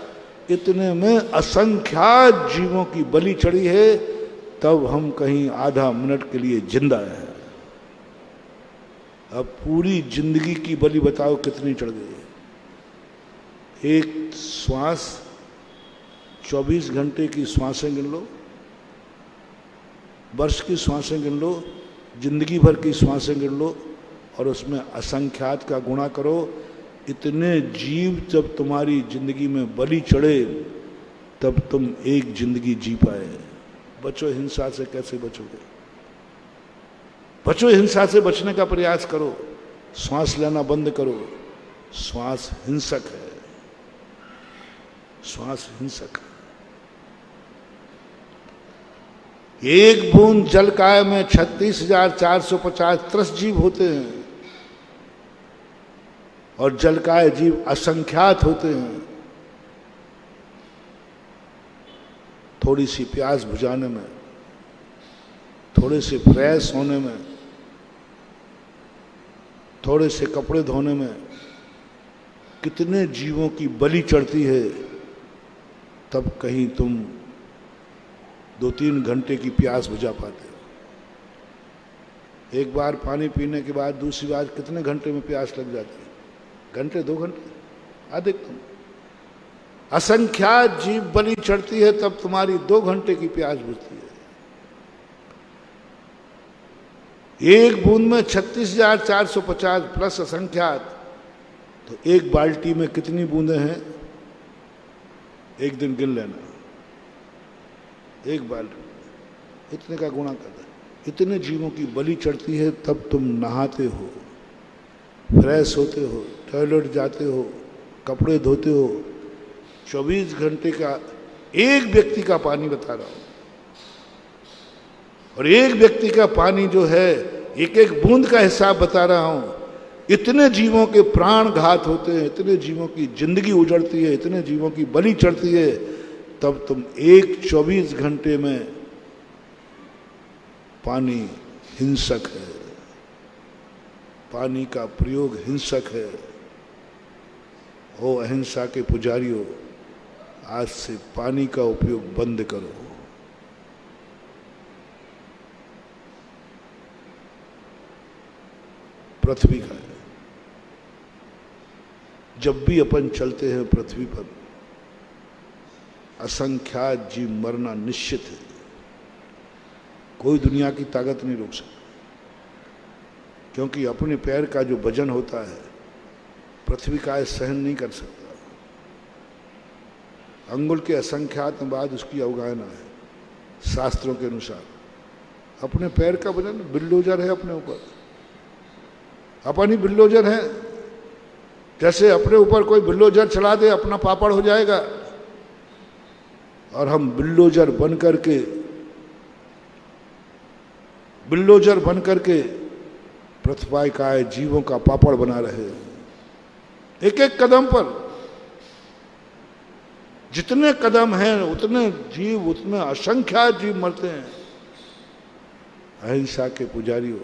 इतने में असंख्यात जीवों की बलि चढ़ी है, तब हम कहीं आधा मिनट के लिए जिंदा है। अब पूरी जिंदगी की बलि बताओ कितनी चढ़ गई है। एक श्वास 24 घंटे की श्वासें गिन लो, वर्ष की श्वासें गिन लो, जिंदगी भर की श्वासें गिन लो, और उसमें असंख्यात का गुणा करो। इतने जीव जब तुम्हारी जिंदगी में बलि चढ़े, तब तुम एक जिंदगी जी पाए। बचो हिंसा से। कैसे बचोगे? बचो हिंसा से। बचने का प्रयास करो। श्वास लेना बंद करो। श्वास हिंसक है, श्वास हिंसक है। एक बूंद जल काय में 36,450 त्रस्त जीव होते हैं, और जलकाय जीव असंख्यात होते हैं। थोड़ी सी प्यास बुझाने में, थोड़े से फ्रेश होने में, थोड़े से कपड़े धोने में कितने जीवों की बलि चढ़ती है। तब कहीं तुम 2-3 घंटे की प्यास बुझा पाते हो। एक बार पानी पीने के बाद दूसरी बार कितने घंटे में प्यास लग जाती है? घंटे, 2 घंटे अधिकतम। असंख्यात जीव बलि चढ़ती है तब तुम्हारी 2 घंटे की प्यास बुझती है। एक बूंद में 36,450 प्लस असंख्यात, तो एक बाल्टी में कितनी बूंदें हैं? एक दिन गिन लेना, एक बाल्टी इतने का गुणा कर दे। इतने जीवों की बलि चढ़ती है तब तुम नहाते हो, फ्रेश होते हो, टॉयलेट जाते हो, कपड़े धोते हो। 24 घंटे का एक व्यक्ति का पानी बता रहा हूं, और एक व्यक्ति का पानी जो है एक एक बूंद का हिसाब बता रहा हूं। इतने जीवों के प्राण घात होते हैं, इतने जीवों की जिंदगी उजड़ती है, इतने जीवों की बलि चढ़ती है, तब तुम एक 24 घंटे में पानी हिंसक है, पानी का प्रयोग हिंसक है। ओ अहिंसा के पुजारियों, आज से पानी का उपयोग बंद करो। पृथ्वी का है, जब भी अपन चलते हैं पृथ्वी पर असंख्यात जीव मरना निश्चित है। कोई दुनिया की ताकत नहीं रोक सकती, क्योंकि अपने पैर का जो वजन होता है पृथ्वी का सहन नहीं कर सकता। अंगुल के असंख्यात बाद उसकी अवगाहना है शास्त्रों के अनुसार। अपने पैर का वजन बिल्डोजर है अपने ऊपर, अपन ही बिल्डोजर है। जैसे अपने ऊपर कोई बिल्डोजर चला दे अपना पापड़ हो जाएगा, और हम बिल्डोजर बन करके पृथ्वी का जीवों का पापड़ बना रहे हैं। एक एक कदम पर जितने कदम हैं उतने जीव, उतने असंख्यात जीव मरते हैं। अहिंसा के पुजारियों,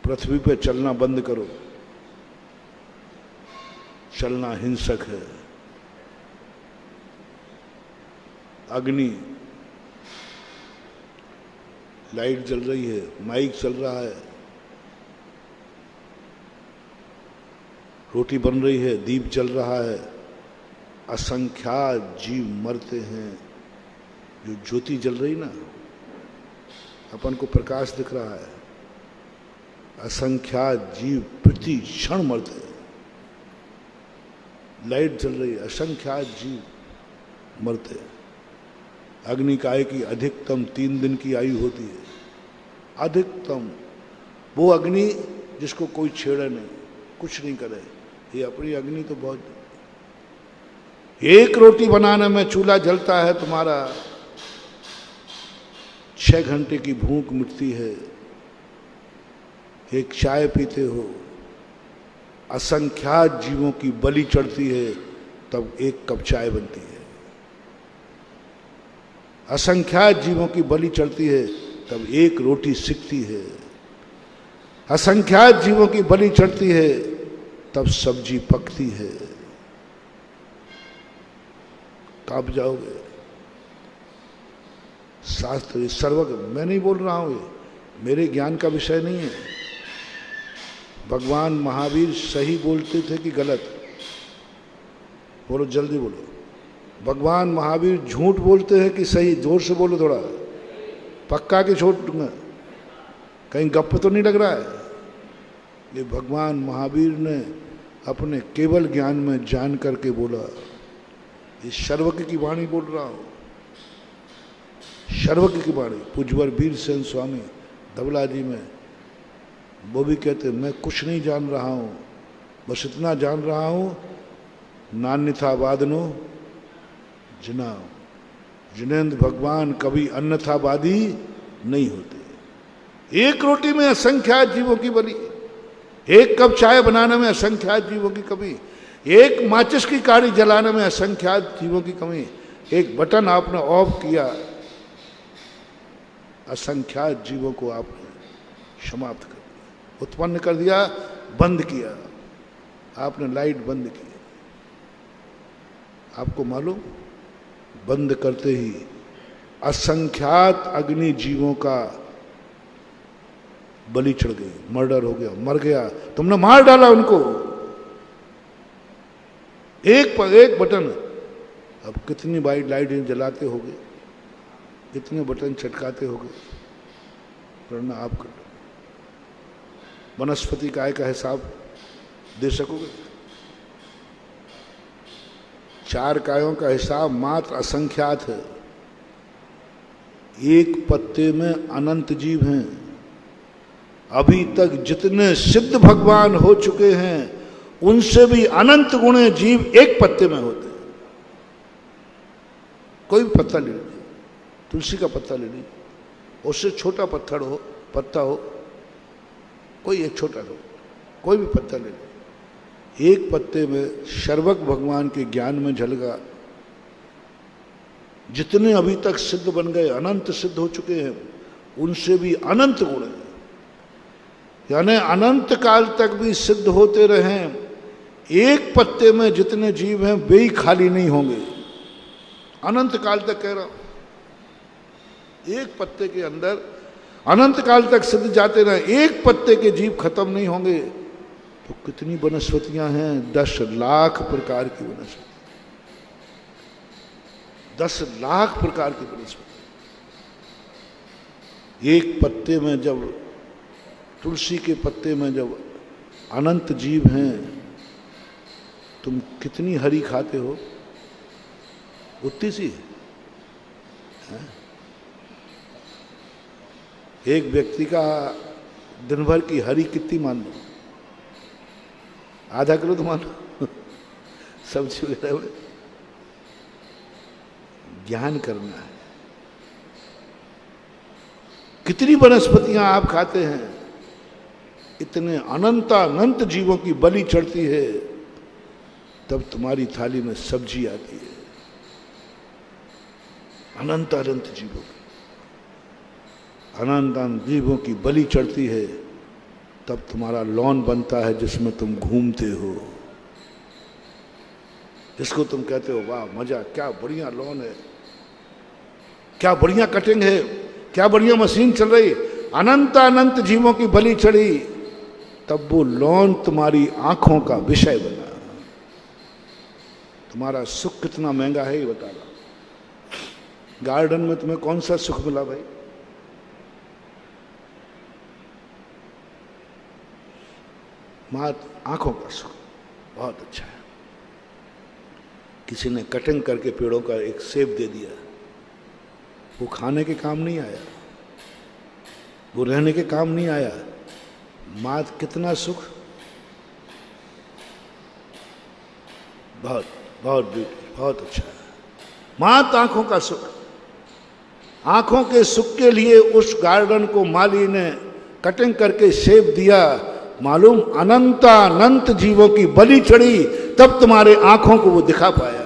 पृथ्वी पे चलना बंद करो। चलना हिंसक है। अग्नि, लाइट जल रही है, माइक चल रहा है, रोटी बन रही है, दीप जल रहा है, असंख्यात जीव मरते हैं। जो ज्योति जल रही ना, अपन को प्रकाश दिख रहा है, असंख्यात जीव प्रति क्षण मरते हैं। लाइट जल रही है, असंख्यात जीव मरते हैं। अग्नि काय की अधिकतम 3 दिन की आयु होती है, अधिकतम। वो अग्नि जिसको कोई छेड़े नहीं, कुछ नहीं करे। ये अपनी अग्नि तो बहुत, एक रोटी बनाने में चूल्हा जलता है तुम्हारा, 6 घंटे की भूख मिटती है। एक चाय पीते हो, असंख्यात जीवों की बलि चढ़ती है, तब एक कप चाय बनती है। असंख्यात जीवों की बलि चढ़ती है, तब एक रोटी सिकती है। असंख्यात जीवों की बलि चढ़ती है, तब सब्जी पकती है। कब जाओगे? शास्त्र सर्वज्ञ, मैं नहीं बोल रहा हूं, ये मेरे ज्ञान का विषय नहीं है। भगवान महावीर सही बोलते थे कि गलत? बोलो, जल्दी बोलो। भगवान महावीर झूठ बोलते हैं कि सही? जोर से बोलो थोड़ा, पक्का कि छोड़ दूंगा, कहीं गप तो नहीं लग रहा है? ये भगवान महावीर ने अपने केवल ज्ञान में जान करके बोला। ये सर्वज्ञ की वाणी बोल रहा हूं, सर्वज्ञ की वाणी। पूज्यवर वीर सेन स्वामी धवला जी में वो भी कहते, मैं कुछ नहीं जान रहा हूं, बस इतना जान रहा हूं, नान्यथा वादनो जिना, जिनेन्द्र भगवान कभी अन्यथावादी नहीं होते। एक रोटी में असंख्यात जीवों की बलि, एक कप चाय बनाने में असंख्यात जीवों की कमी, एक माचिस की काड़ी जलाने में असंख्यात जीवों की कमी, एक बटन आपने ऑफ किया, असंख्यात जीवों को आपने समाप्त कर दिया, उत्पन्न कर दिया, बंद किया। आपने लाइट बंद की, आपको मालूम, बंद करते ही असंख्यात अग्नि जीवों का बलि चढ़ गई, मर्डर हो गया, मर गया, तुमने मार डाला उनको। एक बटन, अब कितनी वाइट लाइट जलाते होगे, कितने बटन चटकाते होगे, वरना आप कर लो। वनस्पति काय का हिसाब दे सकोगे? 4 कायों का हिसाब मात्र असंख्यात है। एक पत्ते में अनंत जीव हैं। अभी तक जितने सिद्ध भगवान हो चुके हैं उनसे भी अनंत गुणे जीव एक पत्ते में होते हैं। कोई भी पत्ता ले लीजिए, तुलसी का पत्ता ले लीजिए, उससे छोटा पत्ता हो, कोई एक छोटा हो, कोई भी पत्ता ले लीजिए, एक पत्ते में सर्वज्ञ भगवान के ज्ञान में झलका। जितने अभी तक सिद्ध बन गए, अनंत सिद्ध हो चुके हैं, उनसे भी अनंत गुण हैं। यानी अनंत काल तक भी सिद्ध होते रहें, एक पत्ते में जितने जीव हैं वे ही खाली नहीं होंगे। अनंत काल तक कह रहा हूं, एक पत्ते के अंदर अनंत काल तक सिद्ध जाते रहे, एक पत्ते के जीव खत्म नहीं होंगे। तो कितनी वनस्पतियां हैं? 10 लाख प्रकार की वनस्पति, 10 लाख प्रकार की वनस्पति। एक पत्ते में जब, तुलसी के पत्ते में जब अनंत जीव हैं, तुम कितनी हरी खाते हो? उतनी सी है। एक व्यक्ति का दिन भर की हरी कितनी मान लो? आधा किलो तो मान लो। सब्जी वगैरह में ज्ञान करना है। कितनी वनस्पतियां आप खाते हैं, इतने अनंत जीवों की बलि चढ़ती है, तब तुम्हारी थाली में सब्जी आती है। अनंत जीवों की, अनंत जीवों की बलि चढ़ती है, तब तुम्हारा लॉन बनता है जिसमें तुम घूमते हो, जिसको तुम कहते हो वाह मजा, क्या बढ़िया लॉन है, क्या बढ़िया कटिंग है, क्या बढ़िया मशीन चल रही। अनंत जीवों की बलि चढ़ी, तब वो लॉन तुम्हारी आंखों का विषय बना। तुम्हारा सुख कितना महंगा है ये बता रहा। गार्डन में तुम्हें कौन सा सुख मिला भाई? मात्र आंखों का सुख, बहुत अच्छा है। किसी ने कटिंग करके पेड़ों का एक सेब दे दिया, वो खाने के काम नहीं आया, वो रहने के काम नहीं आया। मात्र कितना सुख, बहुत बहुत ब्यूटी, बहुत अच्छा है। मात्र आंखों का सुख। आंखों के सुख के लिए उस गार्डन को माली ने कटिंग करके सेब दिया। मालूम, अनंत जीवों की बलि चढ़ी, तब तुम्हारे आंखों को वो दिखा पाया।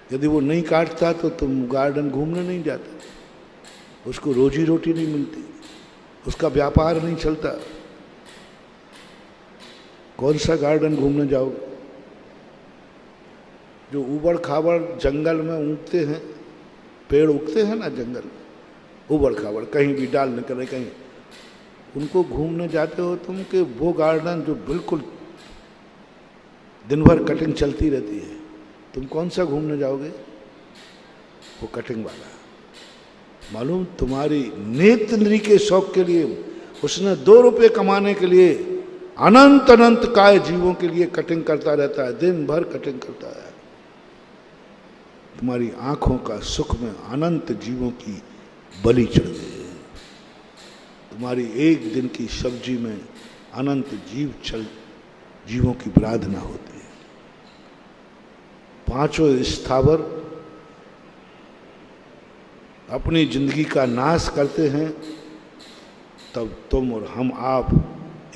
यदि वो नहीं काटता तो तुम गार्डन घूमने नहीं जाते, उसको रोजी रोटी नहीं मिलती, उसका व्यापार नहीं चलता। कौन सा गार्डन घूमने जाओगे? जो उबड़ खाबड़ जंगल में उगते हैं, पेड़ उगते हैं ना जंगल में, उबड़ खाबड़ कहीं भी डाल निकले कहीं, उनको घूमने जाते हो तुम? कि वो गार्डन जो बिल्कुल दिन भर कटिंग चलती रहती है, तुम कौन सा घूमने जाओगे? वो कटिंग वाला। मालूम, तुम्हारी नेत्र के शौक के लिए उसने 2 रुपये कमाने के लिए अनंत काय जीवों के लिए कटिंग करता रहता है, दिन भर कटिंग करता है। तुम्हारी आंखों का सुख में अनंत जीवों की बलि चढ़ गई। तुम्हारी एक दिन की सब्जी में अनंत जीवों की आराधना होती है। 5 स्थावर अपनी जिंदगी का नाश करते हैं, तब तुम और हम आप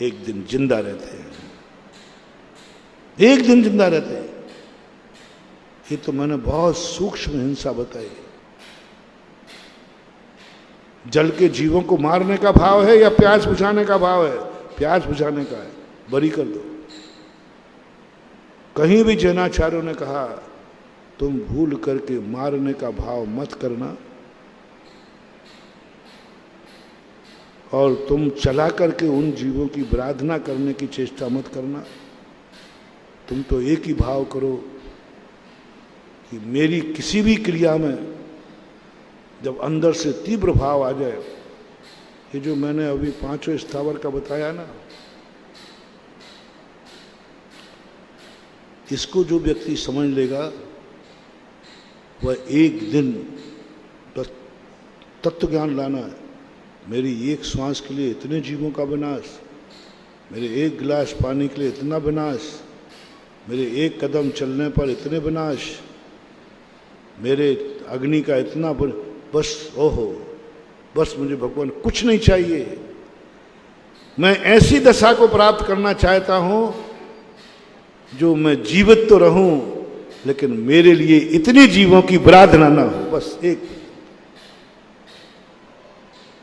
एक दिन जिंदा रहते हैं, एक दिन जिंदा रहते हैं। ये तो मैंने बहुत सूक्ष्म हिंसा बताई। जल के जीवों को मारने का भाव है या प्यास बुझाने का भाव है? प्यास बुझाने का है, बरी कर दो। कहीं भी जैनाचार्यों ने कहा तुम भूल करके मारने का भाव मत करना और तुम चला करके उन जीवों की आराधना करने की चेष्टा मत करना। तुम तो एक ही भाव करो कि मेरी किसी भी क्रिया में जब अंदर से तीव्र भाव आ जाए, ये जो मैंने अभी पांचों स्थावर का बताया ना, इसको जो व्यक्ति समझ लेगा वह एक दिन तत्व ज्ञान लाना है। मेरी एक श्वास के लिए इतने जीवों का विनाश, मेरे एक गिलास पानी के लिए इतना विनाश, मेरे एक कदम चलने पर इतने विनाश, मेरे अग्नि का इतना बस ओहो, बस मुझे भगवान कुछ नहीं चाहिए। मैं ऐसी दशा को प्राप्त करना चाहता हूं जो मैं जीवित तो रहूं लेकिन मेरे लिए इतने जीवों की आराधना ना हो। बस एक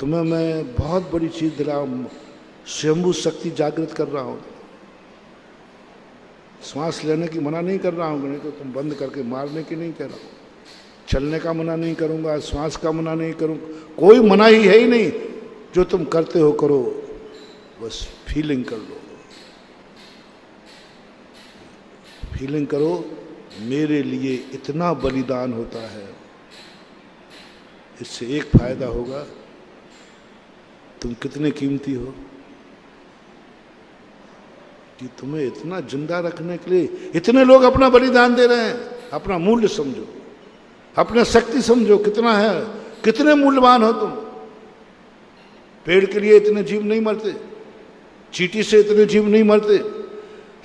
तुम्हें मैं बहुत बड़ी चीज दिला, स्वयंभू शक्ति जागृत कर रहा हूं। श्वास लेने की मना नहीं कर रहा हूं, नहीं तो तुम बंद करके मारने की नहीं कह रहा हूं। चलने का मना नहीं करूंगा, श्वास का मना नहीं करूंगा, कोई मना ही है ही नहीं। जो तुम करते हो करो, बस फीलिंग कर लो, फीलिंग करो मेरे लिए इतना बलिदान होता है। इससे एक फायदा होगा, तुम कितने कीमती हो कि तुम्हें इतना जिंदा रखने के लिए इतने लोग अपना बलिदान दे रहे हैं। अपना मूल्य समझो, अपना शक्ति समझो कितना है, कितने मूल्यवान हो तुम। पेड़ के लिए इतने जीव नहीं मरते, चींटी से इतने जीव नहीं मरते।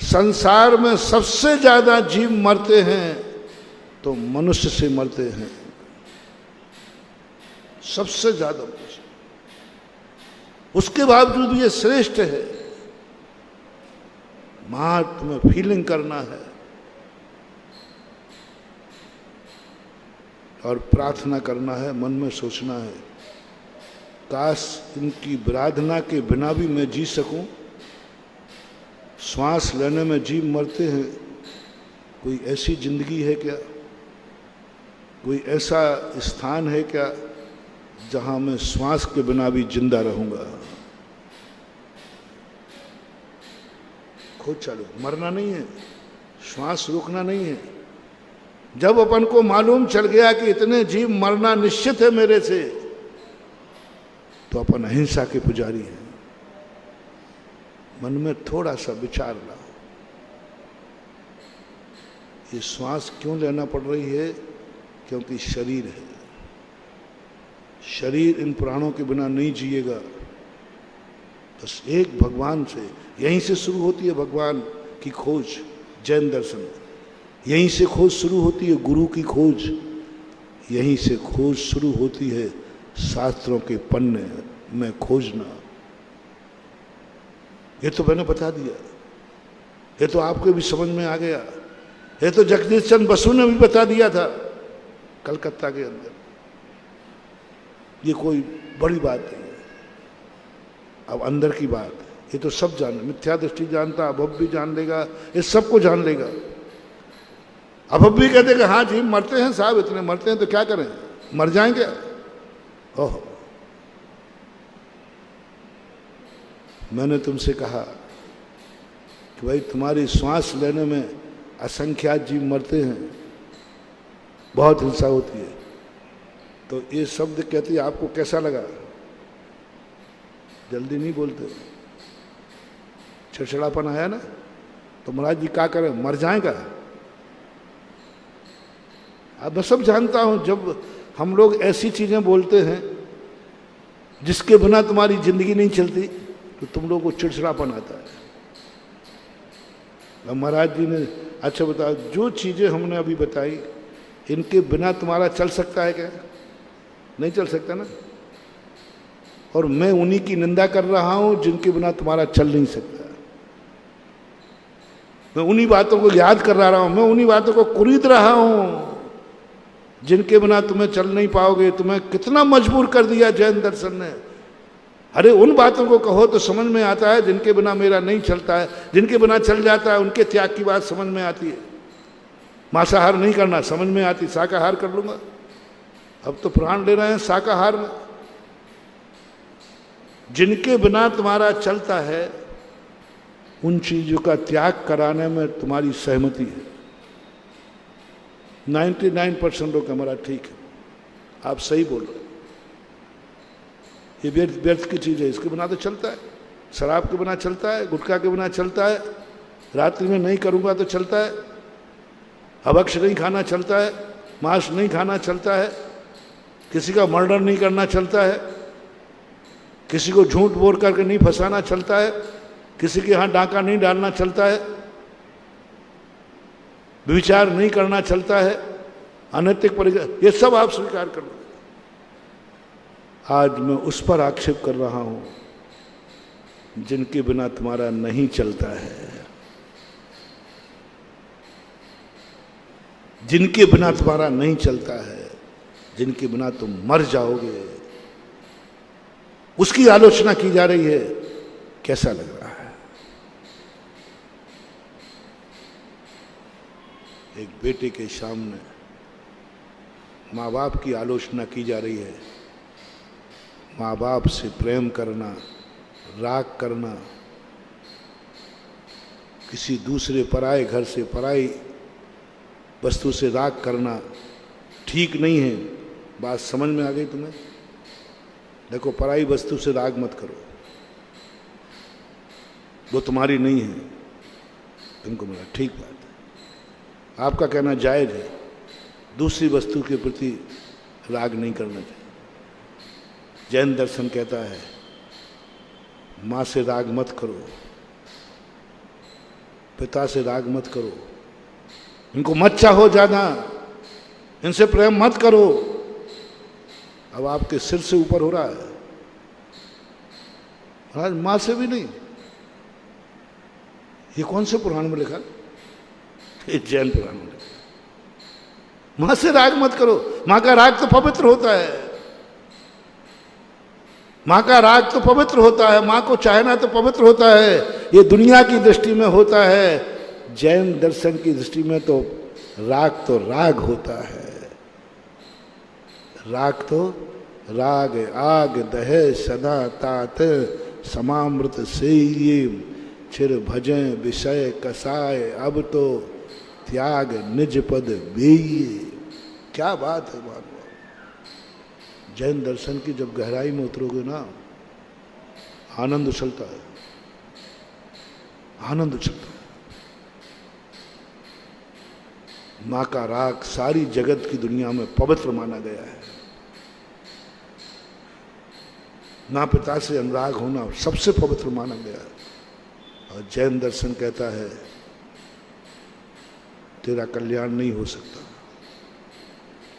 संसार में सबसे ज्यादा जीव मरते हैं तो मनुष्य से मरते हैं, सबसे ज्यादा। उसके बावजूद ये श्रेष्ठ है। मां तुम्हें फीलिंग करना है और प्रार्थना करना है, मन में सोचना है काश इनकी आराधना के बिना भी मैं जी सकूं। श्वास लेने में जीव मरते हैं, कोई ऐसी जिंदगी है क्या, कोई ऐसा स्थान है क्या जहां मैं श्वास के बिना भी जिंदा रहूंगा। खोज चालू, मरना नहीं है, श्वास रोकना नहीं है। जब अपन को मालूम चल गया कि इतने जीव मरना निश्चित है मेरे से, तो अपन अहिंसा के पुजारी हैं। मन में थोड़ा सा विचार लाओ, ये श्वास क्यों लेना पड़ रही है? क्योंकि शरीर है, शरीर इन प्राणों के बिना नहीं जिएगा। बस एक भगवान से, यहीं से शुरू होती है भगवान की खोज। जैन दर्शन, यहीं से खोज शुरू होती है, गुरु की खोज यहीं से खोज शुरू होती है। शास्त्रों के पन्ने में खोजना, ये तो मैंने बता दिया, ये तो आपको भी समझ में आ गया, ये तो जगदीश चंद्र बसु ने भी बता दिया था कलकत्ता के अंदर। ये कोई बड़ी बात नहीं है। अब अंदर की बात, ये तो सब जाने, मिथ्या दृष्टि जानता, अभव भी जान लेगा, ये सबको जान लेगा। अभव भी कहते कि हाँ जी मरते हैं साहब, इतने मरते हैं तो क्या करें, मर जाएंगे। ओह, मैंने तुमसे कहा कि भाई तुम्हारी श्वास लेने में असंख्यात जीव मरते हैं, बहुत हिंसा होती है। तो ये शब्द कहती आपको कैसा लगा? जल्दी नहीं बोलते, छड़छड़ापन आया ना? तो महाराज जी क्या करें, मर जाएगा? अब मैं सब जानता हूं, जब हम लोग ऐसी चीजें बोलते हैं जिसके बिना तुम्हारी जिंदगी नहीं चलती, तो तुम लोगों को चिड़चिड़ापन आता है। अब महाराज जी ने, अच्छा बताओ, जो चीजें हमने अभी बताई इनके बिना तुम्हारा चल सकता है क्या? नहीं चल सकता ना। और मैं उन्हीं की निंदा कर रहा हूं जिनके बिना तुम्हारा चल नहीं सकता। मैं उन्हीं बातों को याद कर रहा हूं, मैं उन्हीं बातों को कुरीद रहा हूं जिनके बिना तुम्हें चल नहीं पाओगे। तुम्हें कितना मजबूर कर दिया जैन दर्शन ने, अरे उन बातों को कहो तो समझ में आता है जिनके बिना मेरा नहीं चलता है, जिनके बिना चल जाता है उनके त्याग की बात समझ में आती है। मांसाहार नहीं करना समझ में आती, शाकाहार कर लूंगा। अब तो प्राण ले रहे हैं शाकाहार में। जिनके बिना तुम्हारा चलता है उन चीजों का त्याग कराने में तुम्हारी सहमति है। 99% लोग हमारा ठीक है, आप सही बोल रहे हैं, ये व्यर्थ की चीज है, इसके बिना तो चलता है। शराब के बिना चलता है, गुटखा के बिना चलता है, रात्रि में नहीं करूंगा तो चलता है, अभक्ष नहीं खाना चलता है, मांस नहीं खाना चलता है, किसी का मर्डर नहीं करना चलता है, किसी को झूठ बोल करके नहीं फंसाना चलता है, किसी के यहाँ डाका नहीं डालना चलता है, विचार नहीं करना चलता है, अनैतिक परिचय, ये सब आप स्वीकार कर लो। आज मैं उस पर आक्षेप कर रहा हूं जिनके बिना तुम्हारा नहीं चलता है, जिनके बिना तुम्हारा नहीं चलता है, जिनके बिना तुम मर जाओगे, उसकी आलोचना की जा रही है। कैसा लग रहा है? एक बेटे के सामने माँ बाप की आलोचना की जा रही है। माँ बाप से प्रेम करना, राग करना, किसी दूसरे पराए घर से, पराई वस्तु से राग करना ठीक नहीं है। बात समझ में आ गई तुम्हें? देखो, पराई वस्तु से राग मत करो, वो तुम्हारी नहीं है, तुमको मिला, ठीक बात है, आपका कहना जायज है। दूसरी वस्तु के प्रति राग नहीं करना चाहिए। जैन दर्शन कहता है माँ से राग मत करो, पिता से राग मत करो, इनको मत चाहो ज्यादा, इनसे प्रेम मत करो। अब आपके सिर से ऊपर हो रहा है। महाराज माँ से भी नहीं, ये कौन से पुराण में लिखा? ये जैन पुराण में लिखा। माँ से राग मत करो। माँ का राग तो पवित्र होता है, माँ का राग तो पवित्र होता है, माँ को चाहना तो पवित्र होता है। ये दुनिया की दृष्टि में होता है, जैन दर्शन की दृष्टि में तो राग होता है। राग तो राग आग दहे सदा तात समामृत से ये चिर भजें विषय कसाय अब तो त्याग निज पद बेये। क्या बात है बात। जैन दर्शन की जब गहराई में उतरोगे ना, आनंद उछलता है, आनंद उछलता है। माँ का राग सारी जगत की दुनिया में पवित्र माना गया है। माँ पिता से अनुराग होना सबसे पवित्र माना गया है। और जैन दर्शन कहता है तेरा कल्याण नहीं हो सकता,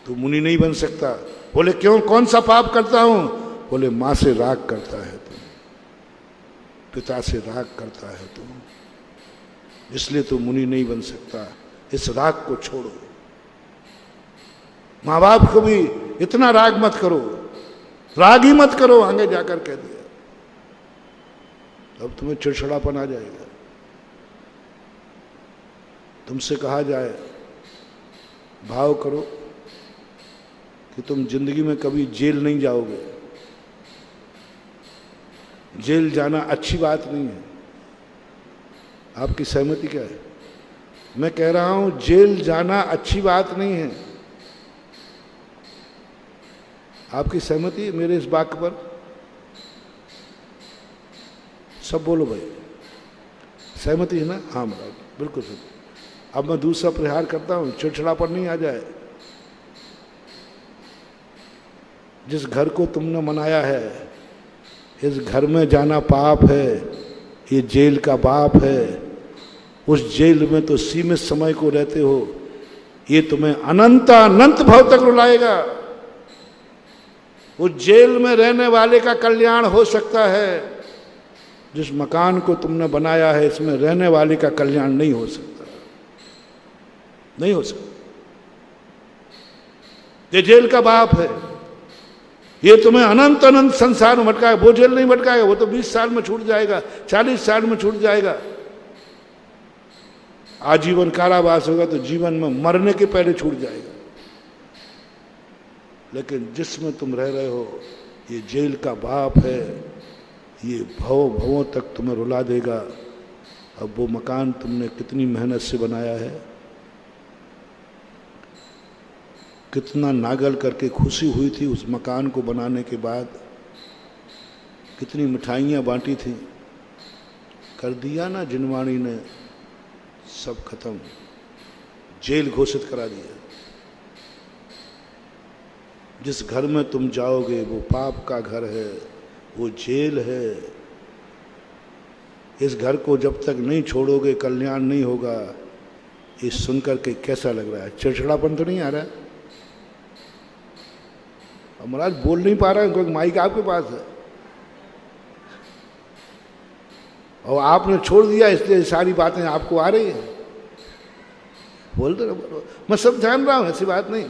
तू मुनि नहीं बन सकता। बोले क्यों, कौन सा पाप करता हूं? बोले माँ से राग करता है तुम, पिता से राग करता है तुम, इसलिए तू मुनि नहीं बन सकता। इस राग को छोड़ो। माँ बाप को भी इतना राग मत करो, राग ही मत करो, आगे जाकर कह दिया। अब तुम्हें चिड़चिड़ापन आ जाएगा। तुमसे कहा जाए भाव करो कि तुम जिंदगी में कभी जेल नहीं जाओगे। जेल जाना अच्छी बात नहीं है। आपकी सहमति क्या है? मैं कह रहा हूं जेल जाना अच्छी बात नहीं है। आपकी सहमति है मेरे इस वाक्य पर? सब बोलो भाई, सहमति है ना? हाँ महाराज, बिल्कुल सही। अब मैं दूसरा प्रहार करता हूं, चिड़चिड़ापन नहीं आ जाए। जिस घर को तुमने मनाया है, इस घर में जाना पाप है, ये जेल का बाप है। उस जेल में तो सीमित समय को रहते हो, ये तुम्हें अनंत भव तक रुलाएगा। उस जेल में रहने वाले का कल्याण हो सकता है, जिस मकान को तुमने बनाया है इसमें रहने वाले का कल्याण नहीं हो सकता, नहीं हो सकता। ये जेल का बाप है। ये तुम्हें अनंत अनंत संसार में भटकाएगा। वो जेल नहीं भटकाएगा, वो तो 20 साल में छूट जाएगा, 40 साल में छूट जाएगा। आजीवन कारावास होगा तो जीवन में मरने के पहले छूट जाएगा। लेकिन जिसमें तुम रह रहे हो ये जेल का बाप है, ये भवों भवों तक तुम्हें रुला देगा। अब वो मकान तुमने कितनी मेहनत से बनाया है, कितना नागल करके खुशी हुई थी उस मकान को बनाने के बाद, कितनी मिठाइयाँ बांटी थी, कर दिया ना जिनवाणी ने, सब खत्म, जेल घोषित करा दिया। जिस घर में तुम जाओगे वो पाप का घर है, वो जेल है। इस घर को जब तक नहीं छोड़ोगे कल्याण नहीं होगा। ये सुनकर के कैसा लग रहा है? चिड़चिड़ापन तो नहीं आ रहा है? अब महाराज बोल नहीं पा रहा है क्योंकि माइक आपके पास है और आपने छोड़ दिया, इसलिए सारी बातें आपको आ रही है। बोल दो, मैं सब जान रहा हूं, ऐसी बात नहीं।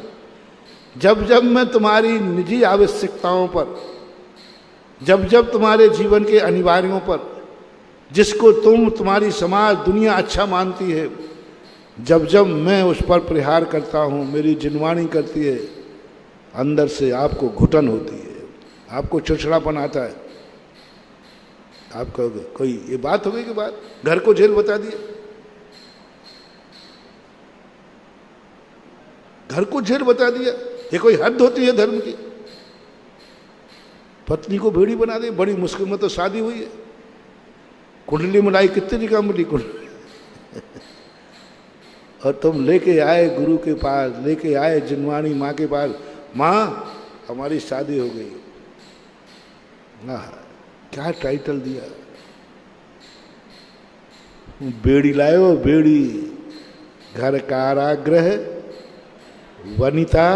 जब जब मैं तुम्हारी निजी आवश्यकताओं पर, जब जब तुम्हारे जीवन के अनिवार्यों पर, जिसको तुम्हारी समाज दुनिया अच्छा मानती है, जब जब मैं उस पर प्रहार करता हूं, मेरी जिनवाणी करती है, अंदर से आपको घुटन होती है, आपको चिड़चिड़ापन आता है। आप कहोगे कोई ये बात हो गई कि बात, घर को जेल बता दिया, घर को जेल बता दिया। ये कोई हद होती है धर्म की? पत्नी को भेड़ी बना दे, बड़ी मुश्किल में तो शादी हुई है, कुंडली मिलाई, कितनी जगह मिली कुंडली और तुम लेके आए गुरु के पास, लेके आए जिनवाणी माँ के पास, माँ हमारी शादी हो गई। क्या टाइटल दिया, बेड़ी लाए हो, बेड़ी, घर कारागृह वनिता।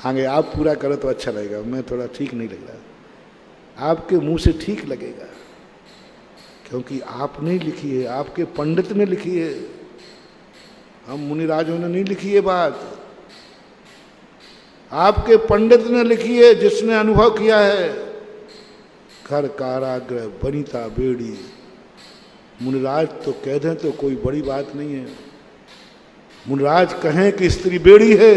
आगे आप पूरा करो तो अच्छा लगेगा, मैं थोड़ा ठीक नहीं लग रहा। आपके मुंह से ठीक लगेगा क्योंकि आपने लिखी है, आपके पंडित ने लिखी है, हम मुनिराजों ने नहीं लिखी है बात, आपके पंडित ने लिखी है, जिसने अनुभव किया है। घर कारागृह वनिता बेड़ी। मुनिराज तो कह दें तो कोई बड़ी बात नहीं है, मुनिराज कहें कि स्त्री बेड़ी है,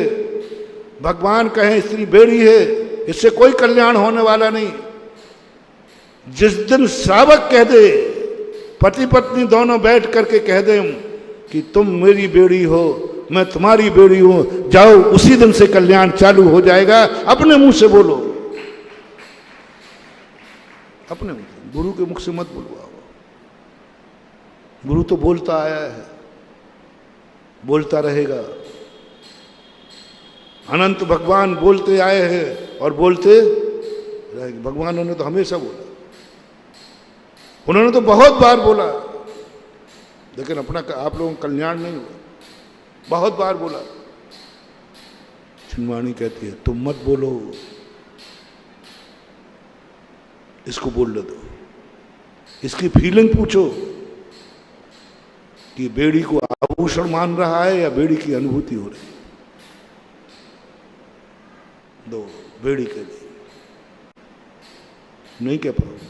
भगवान कहें स्त्री बेड़ी है, इससे कोई कल्याण होने वाला नहीं। जिस दिन श्रावक कह दे, पति पत्नी दोनों बैठ करके कह दे कि तुम मेरी बेड़ी हो, मैं तुम्हारी बेड़ी हूं, जाओ, उसी दिन से कल्याण चालू हो जाएगा। अपने मुंह से बोलो, अपने मुंह से, गुरु के मुख से मत बुलवाओ। गुरु तो बोलता आया है, बोलता रहेगा। अनंत भगवान बोलते आए हैं और बोलते रहेंगे। भगवानों ने तो हमेशा बोला, उन्होंने तो बहुत बार बोला, लेकिन अपना आप लोगों का कल्याण नहीं हुआ। बहुत बार बोला। जिनवाणी कहती है तुम मत बोलो, इसको बोलने दो, इसकी फीलिंग पूछो कि बेड़ी को आभूषण मान रहा है या बेड़ी की अनुभूति हो रही है। दो बेड़ी के लिए नहीं कह पाओगे,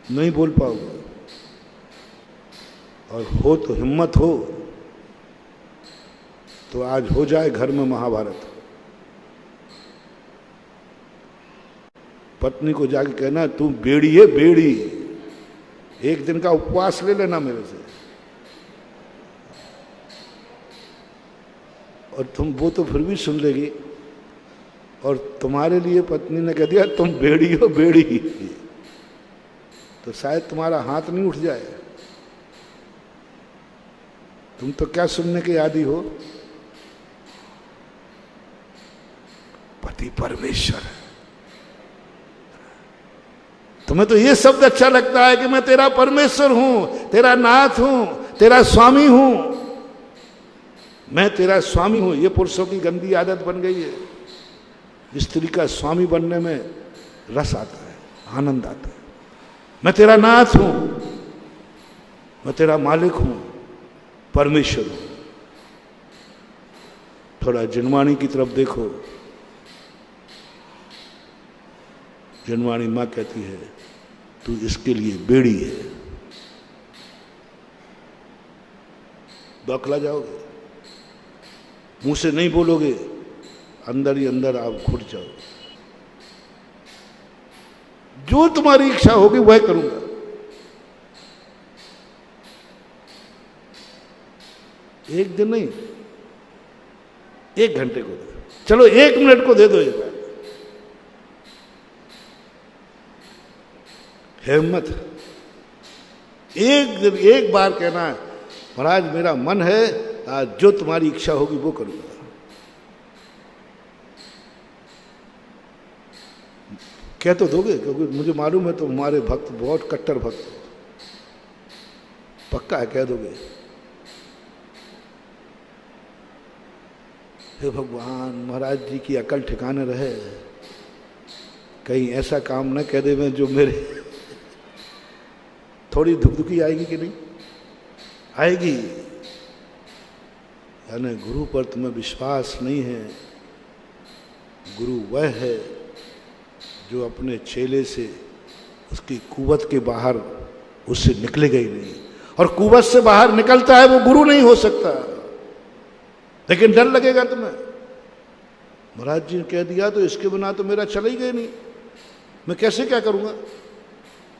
नहीं बोल पाओगे। और हो तो हिम्मत हो तो आज हो जाए घर में महाभारत। पत्नी को जाके कहना तू बेड़ी है, बेड़ी, एक दिन का उपवास ले लेना मेरे से। और तुम, वो तो फिर भी सुन लेगी। और तुम्हारे लिए पत्नी ने कह दिया तुम बेड़ी हो, बेड़ी, तो शायद तुम्हारा हाथ नहीं उठ जाए। तुम तो क्या सुनने के आदी हो? पति परमेश्वर है। तुम्हें तो ये शब्द अच्छा लगता है कि मैं तेरा परमेश्वर हूं, तेरा नाथ हूं, तेरा स्वामी हूं। मैं तेरा स्वामी हूं, ये पुरुषों की गंदी आदत बन गई है। स्त्री का स्वामी बनने में रस आता है, आनंद आता है। मैं तेरा नाथ हूं, मैं तेरा मालिक हूं, परमेश्वर हूं। थोड़ा जिनवाणी की तरफ देखो, जनवाणी माँ कहती है तू इसके लिए बेड़ी है। बौखला जाओगे, मुंह से नहीं बोलोगे, अंदर ही अंदर आप घुट जाओगे। जो तुम्हारी इच्छा होगी वह करूंगा। एक दिन नहीं, 1 घंटे को दे, चलो 1 मिनट को दे दो। एक बार हिम्मत, एक दिन एक बार कहना है महाराज मेरा मन है आज जो तुम्हारी इच्छा होगी वो करूंगा। कह तो दोगे, क्योंकि मुझे मालूम है तो हमारे भक्त बहुत कट्टर भक्त हो, पक्का है कह दोगे। हे भगवान, महाराज जी की अकल ठिकाने रहे, कहीं ऐसा काम न कह दे मैं जो मेरे थोड़ी धुकधुकी आएगी कि नहीं आएगी। यानी गुरु पर तुम्हें विश्वास नहीं है। गुरु वह है जो अपने चेले से उसकी कुवत के बाहर उससे निकलेगा ही नहीं, और कुवत से बाहर निकलता है वो गुरु नहीं हो सकता। लेकिन डर लगेगा तुम्हें, महाराज जी ने कह दिया तो इसके बिना तो मेरा चला ही गया नहीं, मैं कैसे क्या करूंगा।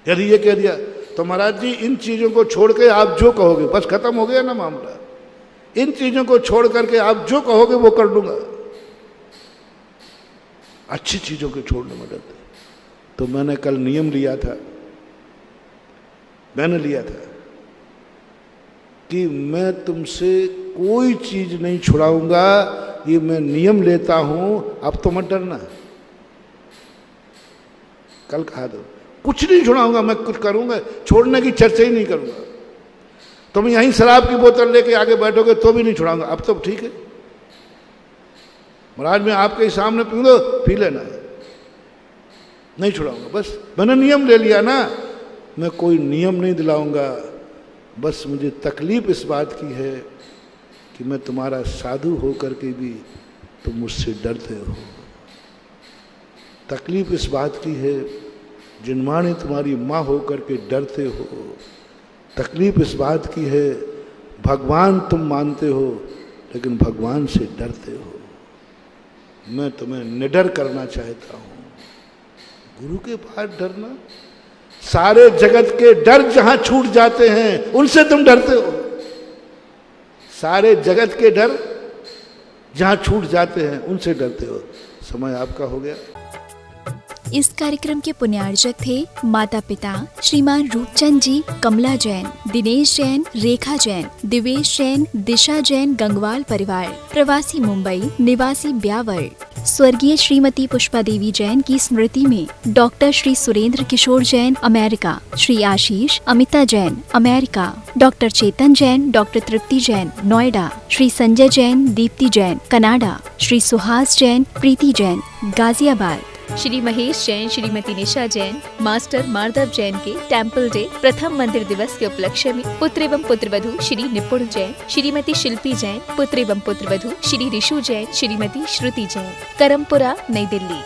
यदि ये कह दिया तो महाराज जी इन चीजों को छोड़ के आप जो कहोगे, बस खत्म हो गया ना मामला। इन चीजों को छोड़ करके आप जो कहोगे वो कर लूंगा। अच्छी चीजों को छोड़ने में डरते। तो मैंने कल नियम लिया था, मैंने लिया था कि मैं तुमसे कोई चीज नहीं छुड़ाऊंगा, ये मैं नियम लेता हूं, अब तो मत डरना। कल कहा दो कुछ नहीं छुड़ाऊंगा, मैं कुछ करूंगा, छोड़ने की चर्चा ही नहीं करूंगा। तुम यहीं शराब की बोतल लेके आगे बैठोगे तो भी नहीं छुड़ाऊंगा। अब तो ठीक है महाराज मैं आपके सामने पी लो, पी लेना, नहीं छुड़ाऊंगा। बस मैंने नियम ले लिया ना, मैं कोई नियम नहीं दिलाऊंगा। बस मुझे तकलीफ इस बात की है कि मैं तुम्हारा साधु होकर के भी तुम मुझसे डरते हो। तकलीफ इस बात की है जिनमाने तुम्हारी माँ होकर के डरते हो। तकलीफ इस बात की है भगवान तुम मानते हो लेकिन भगवान से डरते हो। मैं तुम्हें निडर करना चाहता हूँ। गुरु के पास डरना, सारे जगत के डर जहां छूट जाते हैं उनसे तुम डरते हो। सारे जगत के डर जहां छूट जाते हैं उनसे डरते हो। समय आपका हो गया। इस कार्यक्रम के पुण्यार्जक थे माता पिता श्रीमान रूपचंद जी, कमला जैन, दिनेश जैन, रेखा जैन, दिवेश जैन, दिशा जैन गंगवाल परिवार, प्रवासी मुंबई, निवासी ब्यावर। स्वर्गीय श्रीमती पुष्पा देवी जैन की स्मृति में डॉक्टर श्री सुरेंद्र किशोर Jain America, Shri Ashish Amita Jain America, doctor चेतन जैन, डॉक्टर तृप्ति जैन नोएडा, श्री संजय जैन, दीप्ति जैन कनाडा, श्री सुहास जैन, प्रीति जैन गाजियाबाद, श्री महेश जैन, श्रीमती निशा जैन, मास्टर माधव जैन के टेम्पल डे प्रथम मंदिर दिवस के उपलक्ष्य में पुत्र एवं पुत्रवधू श्री निपुण जैन, श्रीमती शिल्पी जैन, पुत्र एवं पुत्रवधू श्री ऋषु जैन, श्रीमती श्रुति जैन, करमपुरा, नई दिल्ली।